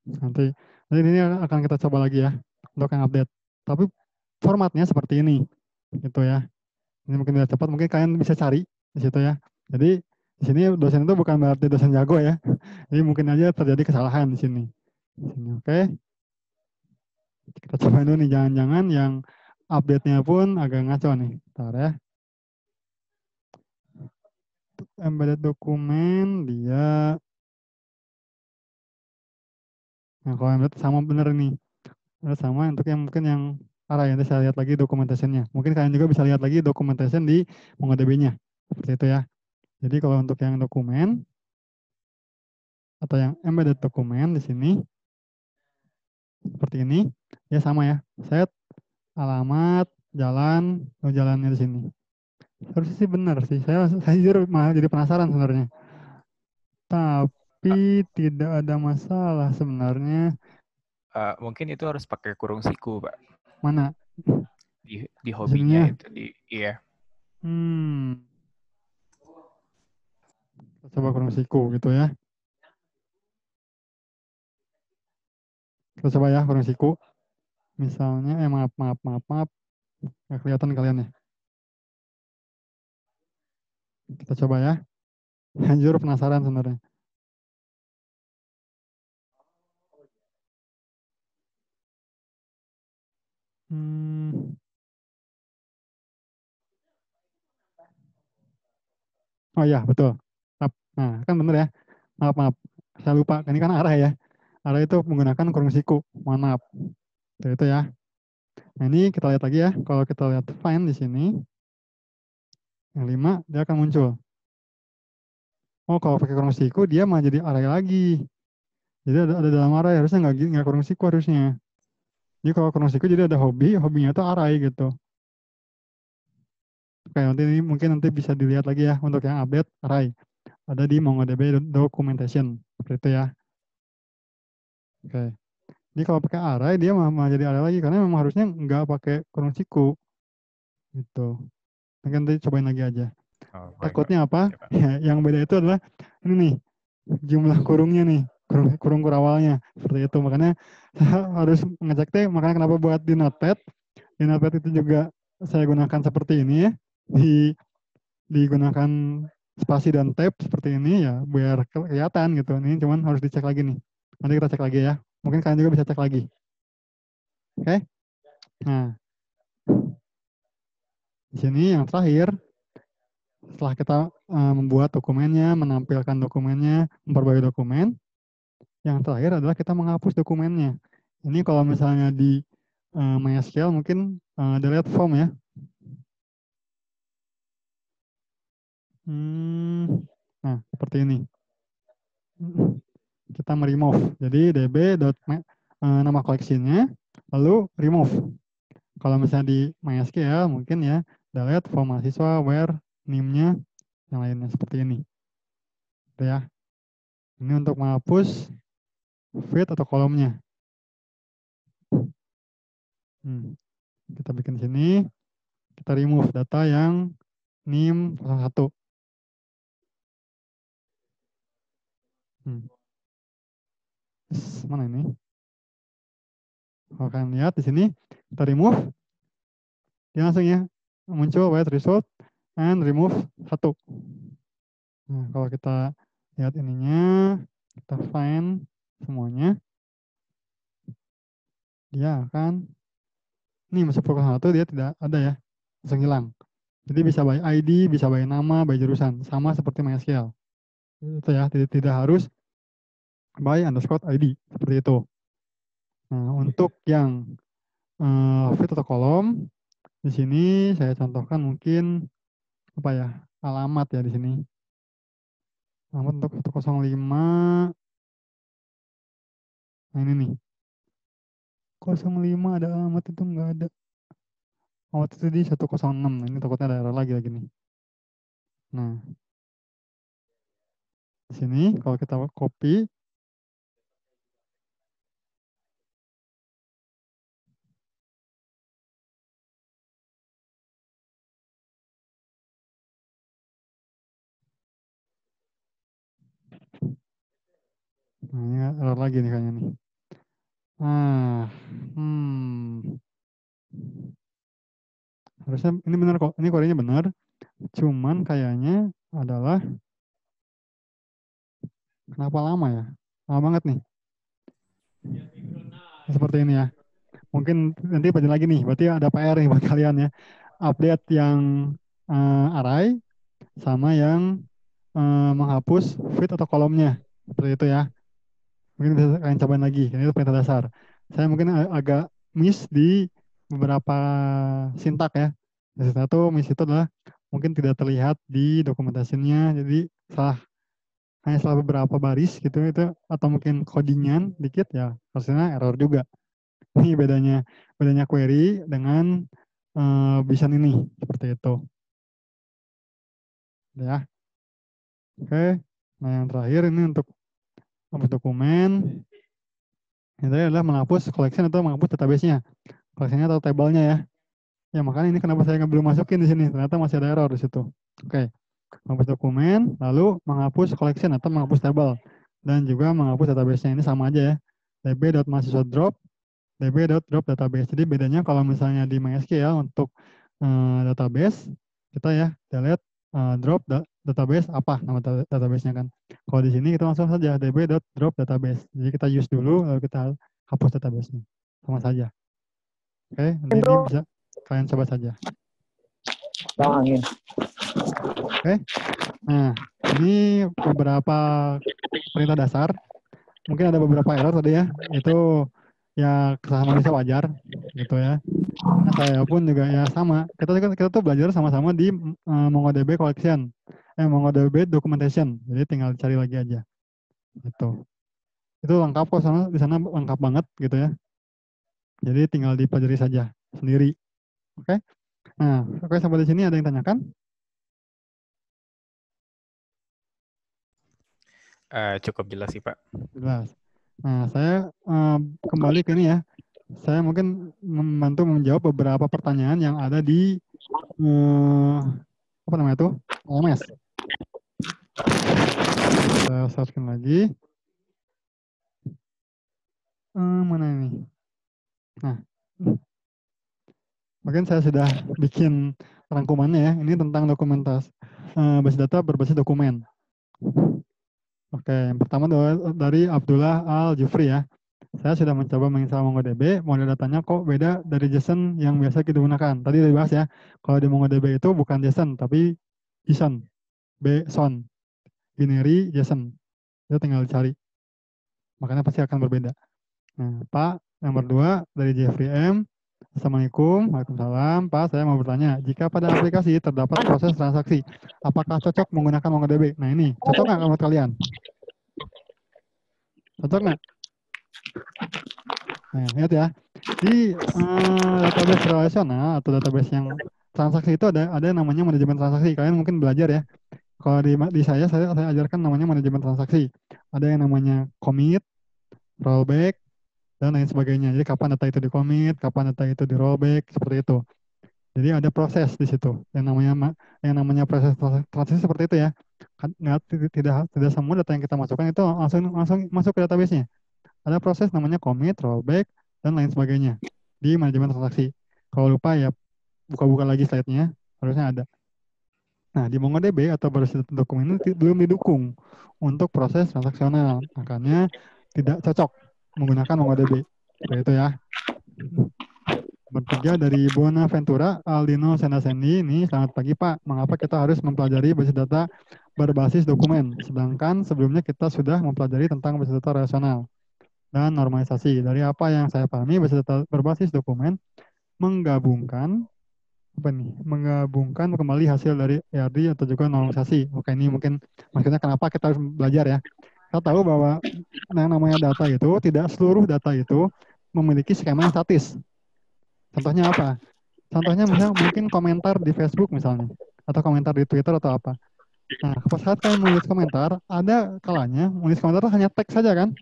Nanti ini akan kita coba lagi ya untuk yang update. Tapi formatnya seperti ini, gitu ya. Ini mungkin biar cepat, mungkin kalian bisa cari di situ ya. Jadi di sini dosen itu bukan berarti dosen jago ya. Jadi mungkin aja terjadi kesalahan di sini. Oke. Kita coba dulu nih, jangan-jangan yang update-nya pun agak ngaco nih. Bentar ya. Embedded dokumen dia. Nah, kalau embedded sama bener nih. Sama untuk yang mungkin yang arah nanti saya lihat lagi dokumentasinya. Mungkin kalian juga bisa lihat lagi dokumentasi di MongoDB-nya. Seperti itu ya. Jadi kalau untuk yang dokumen atau yang embedded dokumen di sini seperti ini, ya sama ya. Set alamat jalan, jalannya di sini. Harusnya sih benar sih. Saya jujur malah jadi penasaran sebenarnya. Tapi tidak ada masalah sebenarnya. Mungkin itu harus pakai kurung siku, Pak. Mana? Di hobinya Sininya? itu iya. Kita coba kurung siku gitu ya. Kita coba ya kurung siku. Misalnya, maaf. Nggak kelihatan kalian ya. Kita coba ya. Jujur penasaran sebenarnya. Oh iya, betul. Nah, kan bener ya. Maaf. Saya lupa. Ini kan arah ya. Arah itu menggunakan kurung siku. Mohon maaf. Itu ya. Nah, ini kita lihat lagi ya. Kalau kita lihat find di sini, yang 5, dia akan muncul. Oh, kalau pakai kurung siku, dia malah jadi array lagi. Jadi ada dalam array, harusnya nggak kurung siku harusnya. Jadi kalau kurung siku, jadi ada hobinya itu array gitu. Oke, mungkin nanti bisa dilihat lagi ya untuk yang update array. Ada di MongoDB documentation. Seperti itu ya. Oke. Jadi kalau pakai array, dia malah jadi array lagi. Karena memang harusnya nggak pakai kurung siku. Gitu. Mungkin nanti cobain lagi aja. Takutnya apa? Ya, yang beda itu adalah ini nih, jumlah kurungnya nih, kurung kurawalnya. Seperti itu. Makanya saya harus ngecek makanya kenapa buat di Notepad. Di Notepad itu juga saya gunakan seperti ini ya. Digunakan spasi dan tab seperti ini ya, biar kelihatan gitu. Ini cuman harus dicek lagi nih. Nanti kita cek lagi ya. Mungkin kalian juga bisa cek lagi. Oke? Nah, di sini yang terakhir, setelah kita membuat dokumennya, menampilkan dokumennya, memperbarui dokumen, yang terakhir adalah kita menghapus dokumennya. Ini kalau misalnya di MySQL mungkin delete form ya. Nah, seperti ini. Kita meremove. Jadi db nama koleksinya, lalu remove. Kalau misalnya di MySQL mungkin ya delete form mahasiswa, where name-nya, yang lainnya seperti ini. Gitu ya. Ini untuk menghapus field atau kolomnya. Kita bikin sini, kita remove data yang NIM 01. Mana ini? Kalau kalian lihat di sini, kita remove, dia langsung ya muncul white result and remove 1. Nah, kalau kita lihat ininya, kita find semuanya, dia akan, ini masuk ke 1, dia tidak ada ya, langsung hilang. Jadi bisa by ID, bisa by nama, by jurusan, sama seperti MySQL. Itu ya, tidak harus by underscore ID, seperti itu. Nah, untuk yang field atau kolom, di sini saya contohkan mungkin apa ya, alamat ya di sini. Alamat untuk 105. Nah ini nih. 05 ada alamat itu nggak ada. Alamat itu di 106. Nah, ini takutnya ada error lagi nih. Nah. Di sini kalau kita copy, nah ini error lagi nih kayaknya nih. Harusnya ini benar kok, ini kodenya benar. Cuman kayaknya adalah kenapa lama ya? Lama banget nih. Seperti ini ya. Mungkin nanti lanjut lagi nih. Berarti ada PR nih buat kalian ya. Update yang array sama yang menghapus feed atau kolomnya. Seperti itu ya. Mungkin bisa kalian cobain lagi. Ini itu perintah dasar. Saya mungkin agak miss di beberapa sintak ya. Satu miss itu adalah mungkin tidak terlihat di dokumentasinya. Jadi hanya salah beberapa baris gitu itu, atau mungkin codingan dikit ya, hasilnya error juga. Ini bedanya query dengan bisa ini seperti itu. Ya. Oke. Nah, yang terakhir ini untuk dokumen. Itu adalah menghapus collection atau menghapus database-nya. Collection-nya atau tabelnya ya. Ya makanya ini kenapa saya belum masukin di sini. Ternyata masih ada error di situ. Oke. Menghapus dokumen, lalu menghapus collection atau menghapus table. Dan juga menghapus database-nya. Ini sama aja ya. db.mahasiswa.drop, db.drop database. Jadi bedanya kalau misalnya di MySQL untuk database, kita ya delete drop database apa nama database-nya kan. Kalau di sini kita langsung saja db.drop database. Jadi kita use dulu, lalu kita hapus database-nya. Sama saja. Oke, nanti ini bisa kalian coba saja. Oke, nah ini beberapa perintah dasar. Mungkin ada beberapa error tadi ya. Itu ya kesalahan manusia wajar gitu ya. Nah, saya pun juga ya sama. Kita tuh belajar sama-sama di MongoDB collection, MongoDB documentation. Jadi tinggal cari lagi aja. Gitu. Itu lengkap kok di sana lengkap banget gitu ya. Jadi tinggal dipelajari saja sendiri. Oke. Nah, oke sampai di sini ada yang tanyakan? Cukup jelas sih Pak. Jelas. Nah, saya kembali ke ini ya. Saya mungkin membantu menjawab beberapa pertanyaan yang ada di apa namanya itu LMS. Saya searchkan lagi. Mana ini? Nah, mungkin saya sudah bikin rangkumannya ya. Ini tentang dokumentasi basis data berbasis dokumen. Oke, yang pertama dari Abdullah Al-Jufri ya. Saya sudah mencoba menginstal MongoDB, model datanya kok beda dari JSON yang biasa kita gunakan. Tadi udah dibahas ya, kalau di MongoDB itu bukan JSON, tapi JSON, BSON, binary JSON. Itu tinggal dicari. Makanya pasti akan berbeda. Nah, Pak, nomor 2 dari Jeffrey M. Assalamualaikum, Waalaikumsalam. Pak, saya mau bertanya, jika pada aplikasi terdapat proses transaksi, apakah cocok menggunakan MongoDB? Nah ini, cocok nggak menurut kalian? Cocok nggak? Nah, lihat ya. Di database relasional atau database yang transaksi itu ada yang namanya manajemen transaksi. Kalian mungkin belajar ya. Kalau di saya ajarkan namanya manajemen transaksi. Ada yang namanya commit, rollback, dan lain sebagainya. Jadi kapan data itu di commit, kapan data itu di rollback, seperti itu. Jadi ada proses di situ. Yang namanya proses transaksi seperti itu ya. Tidak semua data yang kita masukkan itu langsung masuk ke database-nya. Ada proses namanya commit, rollback, dan lain sebagainya di manajemen transaksi. Kalau lupa ya buka-buka lagi slide-nya, harusnya ada. Nah, di MongoDB atau berbasis dokumen ini belum didukung untuk proses transaksional. Makanya tidak cocok menggunakan MongoDB. Seperti itu ya. Bertiga dari Bonaventura, Aldino Sendasendi. Ini selamat pagi Pak. Mengapa kita harus mempelajari basis data berbasis dokumen? Sedangkan sebelumnya kita sudah mempelajari tentang basis data relasional dan normalisasi. Dari apa yang saya pahami, basis data berbasis dokumen menggabungkan kembali hasil dari ERD atau juga normalisasi. Oke, ini mungkin maksudnya kenapa kita harus belajar ya. Kita tahu bahwa yang namanya data itu, tidak seluruh data itu memiliki skema yang statis. Contohnya apa? Contohnya misalnya mungkin komentar di Facebook misalnya, atau komentar di Twitter atau apa. Nah, saat kalian menulis komentar, ada kalanya menulis komentar hanya teks saja kan?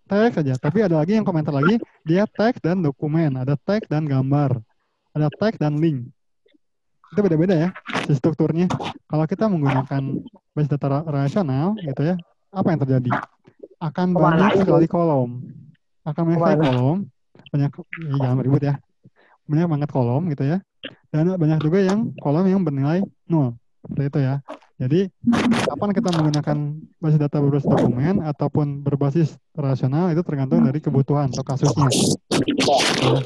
Teks saja, tapi ada lagi yang komentar lagi, dia teks dan dokumen, ada teks dan gambar, ada teks dan link. Itu beda-beda ya, strukturnya. Kalau kita menggunakan basis data relasional, gitu ya, apa yang terjadi? Akan banyak sekali kolom. Banyak, jangan ribut ya. Banyak banget kolom gitu ya. Dan banyak juga yang kolom yang bernilai 0. Seperti itu ya. Jadi, kapan kita menggunakan basis data berbasis dokumen ataupun berbasis relasional itu tergantung dari kebutuhan atau kasusnya. Nah,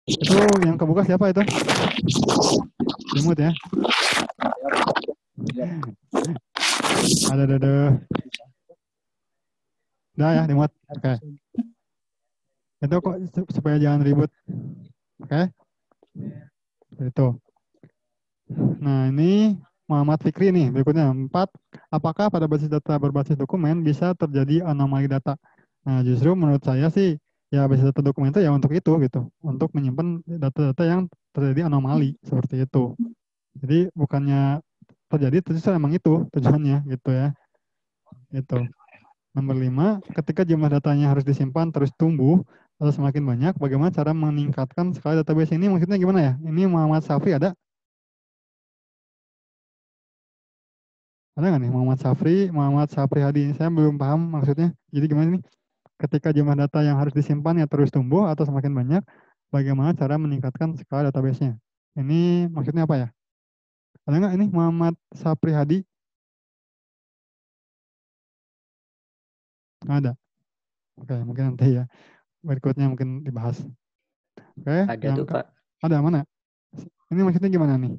itu yang kebuka siapa itu? Dimut ya. Ada. Udah ya, dimut. Oke. Itu kok supaya jangan ribut. Oke. Itu. Nah, ini Muhammad Fikri nih, berikutnya 4. Apakah pada basis data berbasis dokumen bisa terjadi anomali data? Nah, justru menurut saya sih ya basis data dokumen itu ya untuk itu gitu, untuk menyimpan data-data yang terjadi anomali seperti itu. Jadi bukannya terjadi, terus emang itu tujuannya gitu ya. Itu. Nomor 5, ketika jumlah datanya harus disimpan terus tumbuh atau semakin banyak, bagaimana cara meningkatkan skala database ini? Maksudnya gimana ya? Ini Muhammad Safri ada? Ada nggak nih Muhammad Safri Hadi? Saya belum paham maksudnya. Jadi gimana nih? Ketika jumlah data yang harus disimpan ya terus tumbuh atau semakin banyak, bagaimana cara meningkatkan skala database-nya? Ini maksudnya apa ya? Ada nggak ini Muhammad Sapri Hadi? Nggak ada. Oke, mungkin nanti ya. Berikutnya mungkin dibahas. Oke, Ada yang tuh, Pak. ada mana? Ini maksudnya gimana nih?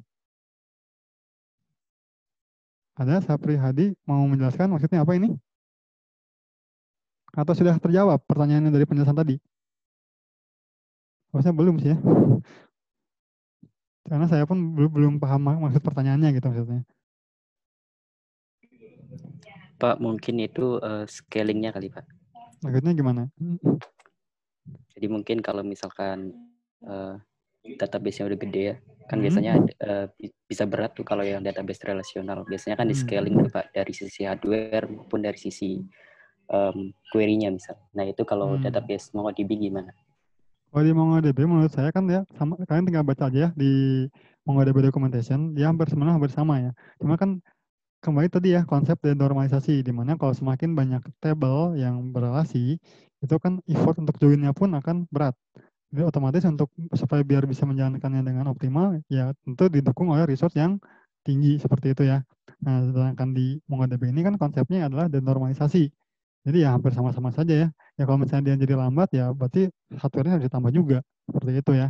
Ada Sapri Hadi mau menjelaskan maksudnya apa ini? Atau sudah terjawab pertanyaannya dari penjelasan tadi? Harusnya belum sih ya. Karena saya pun belum paham maksud pertanyaannya gitu maksudnya. Pak, mungkin itu scaling-nya kali, Pak. Maksudnya gimana? Jadi mungkin kalau misalkan database-nya udah gede ya, kan biasanya bisa berat tuh kalau yang database relasional. Biasanya kan di scaling tuh, Pak, dari sisi hardware maupun dari sisi query-nya misal. Nah, itu kalau database MongoDB gimana? Kalau di MongoDB menurut saya kan ya, sama, kalian tinggal baca aja ya di MongoDB documentation, dia sebenarnya hampir sama ya. Cuma kan kembali tadi ya konsep denormalisasi, di mana kalau semakin banyak table yang berrelasi, itu kan effort untuk join-nya pun akan berat. Jadi otomatis untuk supaya biar bisa menjalankannya dengan optimal, ya tentu didukung oleh resource yang tinggi seperti itu ya. Nah, sedangkan di MongoDB ini kan konsepnya adalah denormalisasi. Jadi ya hampir sama-sama saja ya. Ya kalau misalnya dia jadi lambat ya berarti hardware-nya harus ditambah juga. Seperti itu ya.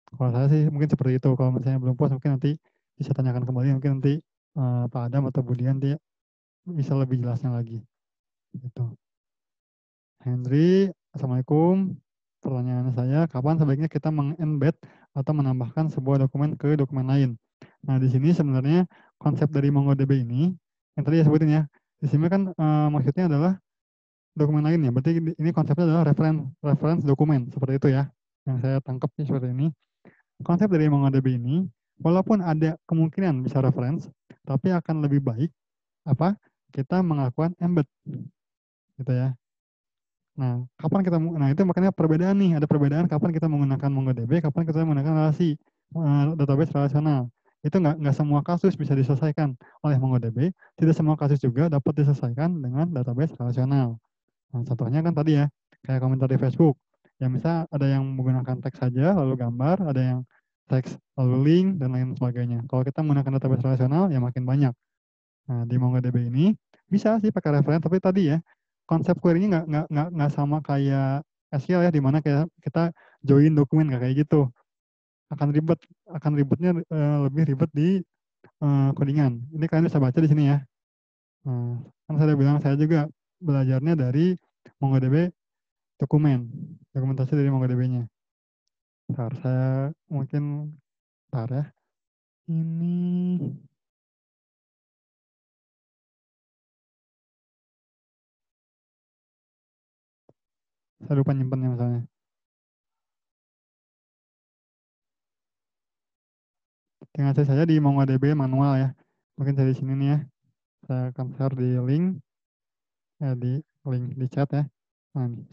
Kalau saya sih mungkin seperti itu. Kalau misalnya belum puas mungkin nanti bisa tanyakan kembali. Mungkin nanti Pak Adam atau Budian dia bisa lebih jelasnya lagi. Gitu. Henry, Assalamualaikum. Pertanyaan saya, kapan sebaiknya kita meng-embed atau menambahkan sebuah dokumen ke dokumen lain? Nah, di sini sebenarnya konsep dari MongoDB ini, yang tadi saya sebutin ya, di sini kan maksudnya adalah dokumen lainnya. Berarti ini konsepnya adalah reference dokumen, seperti itu ya. Yang saya tangkap seperti ini. Konsep dari MongoDB ini, walaupun ada kemungkinan bisa reference, tapi akan lebih baik apa kita melakukan embed, gitu ya. Nah, itu makanya perbedaan nih, ada perbedaan kapan kita menggunakan MongoDB, kapan kita menggunakan relasi database relasional. Itu nggak semua kasus bisa diselesaikan oleh MongoDB, tidak semua kasus juga dapat diselesaikan dengan database relasional. Nah, contohnya kan tadi ya, kayak komentar di Facebook. Ya misal ada yang menggunakan teks saja, lalu gambar, ada yang teks, lalu link, dan lain sebagainya. Kalau kita menggunakan database relasional, ya makin banyak. Nah, di MongoDB ini bisa sih pakai reference, tapi tadi ya, konsep query-nya nggak sama kayak SQL ya, di mana kayak kita join dokumen, nggak kayak gitu. Akan ribetnya lebih ribet di codingan. Ini kalian bisa baca di sini ya. Kan saya bilang saya juga belajarnya dari MongoDB dokumentasi dari MongoDB-nya. Ntar saya mungkin, ntar ya. Ini saya lupa nyimpennya misalnya. Tinggal cek saja di MongoDB manual ya. Mungkin dari sini nih ya. Saya akan share di link, di link di chat ya. Nah, nih.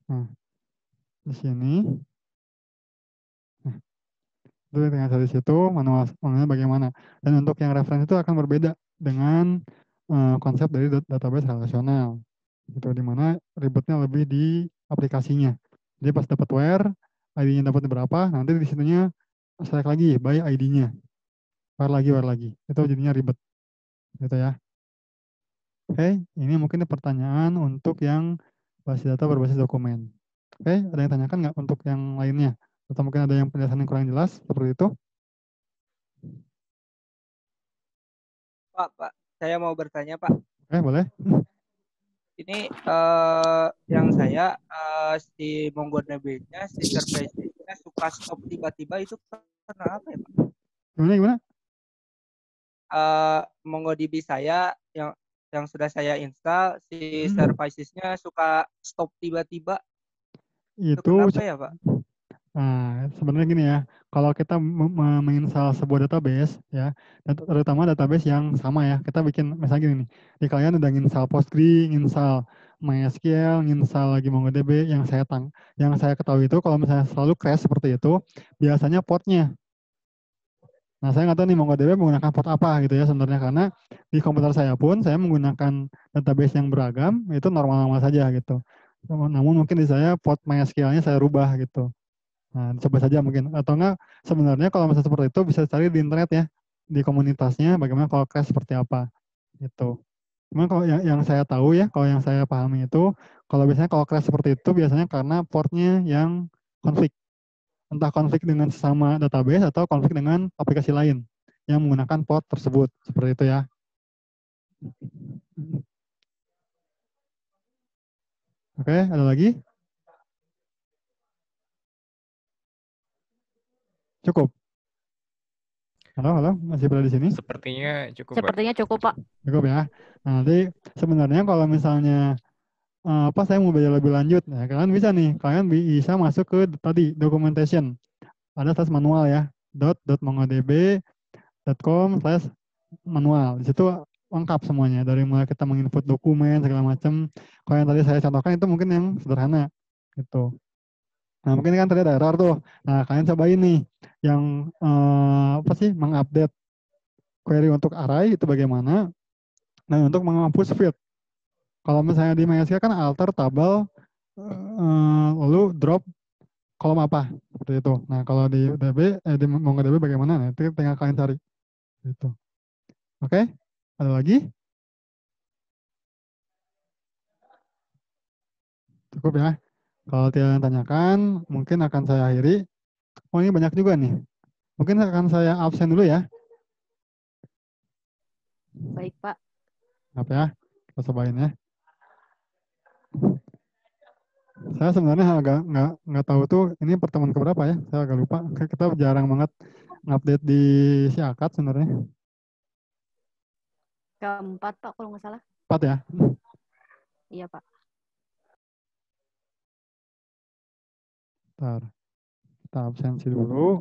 Nah, di sini. Nah, itu tinggal dari situ manualnya bagaimana. Dan untuk yang reference itu akan berbeda dengan konsep dari database relasional. Itu dimana ribetnya lebih di aplikasinya. Jadi pas dapat where, ID-nya dapat berapa, nanti di situnya select lagi by ID-nya. Where lagi. Itu jadinya ribet. Gitu ya. Oke, ini mungkin pertanyaan untuk yang basis data berbasis dokumen. Oke, ada yang tanyakan nggak untuk yang lainnya? Atau mungkin ada yang penjelasan yang kurang jelas seperti itu? Pak, saya mau bertanya, Pak. Oke, boleh. Ini yang saya si MongoDB-nya, si service-nya suka stop tiba-tiba itu karena apa ya, Pak? Gimana? MongoDB saya yang sudah saya install, si Hmm. servicesnya suka stop tiba-tiba. Itu Itu kenapa ya, Pak? Nah, sebenarnya gini ya, kalau kita menginstal sebuah database ya, terutama database yang sama ya, kita bikin misalnya gini nih, di kalian udah nginstal Postgre, nginstal MySQL, nginstal lagi MongoDB, yang saya ketahui itu kalau misalnya selalu crash seperti itu, biasanya portnya. Nah, saya nggak tahu nih MongoDB menggunakan port apa gitu ya sebenarnya, karena di komputer saya pun saya menggunakan database yang beragam, itu normal-normal saja gitu. Namun mungkin di saya port MySQL-nya saya rubah gitu. Nah, coba saja mungkin. Atau enggak, sebenarnya kalau misalnya seperti itu bisa cari di internet ya, di komunitasnya bagaimana kalau crash seperti apa. Gitu. Cuman kalau yang saya tahu ya, kalau yang saya pahami itu, kalau biasanya kalau crash seperti itu biasanya karena portnya yang konflik. Entah konflik dengan sesama database atau konflik dengan aplikasi lain yang menggunakan port tersebut. Seperti itu ya. Oke, ada lagi? Cukup. Halo, masih berada di sini? Sepertinya cukup, Pak. Sepertinya cukup, Pak. Cukup ya. Nah, nanti sebenarnya kalau misalnya saya mau belajar lebih lanjut, ya kalian bisa nih, kalian bisa masuk ke tadi documentation. Ada tes manual ya, .mongodb.com/manual. Di situ lengkap semuanya, dari mulai kita menginput dokumen segala macam. Kalau yang tadi saya contohkan itu mungkin yang sederhana gitu. Nah, mungkin kan tadi ada error tuh. Nah, kalian cobain nih yang mengupdate query untuk array itu bagaimana, dan untuk menghapus field. Kalau misalnya di MySQL kan alter tabel, lalu drop kolom apa, seperti itu. Nah, kalau di di MongoDB bagaimana? Nah, itu tinggal kalian cari. Gitu. Oke, ada lagi? Cukup ya. Kalau tidak ada yang tanyakan, mungkin akan saya akhiri. Oh, ini banyak juga nih. Mungkin akan saya absen dulu ya. Baik, Pak. Apa ya? Kita cobain ya. Saya sebenarnya agak nggak tahu tuh ini pertemuan keberapa ya. Saya agak lupa. Kita jarang banget ngupdate di si Akad sebenarnya. Keempat, Pak, kalau nggak salah. 4 ya. Iya, Pak. Bentar. Kita absensi dulu.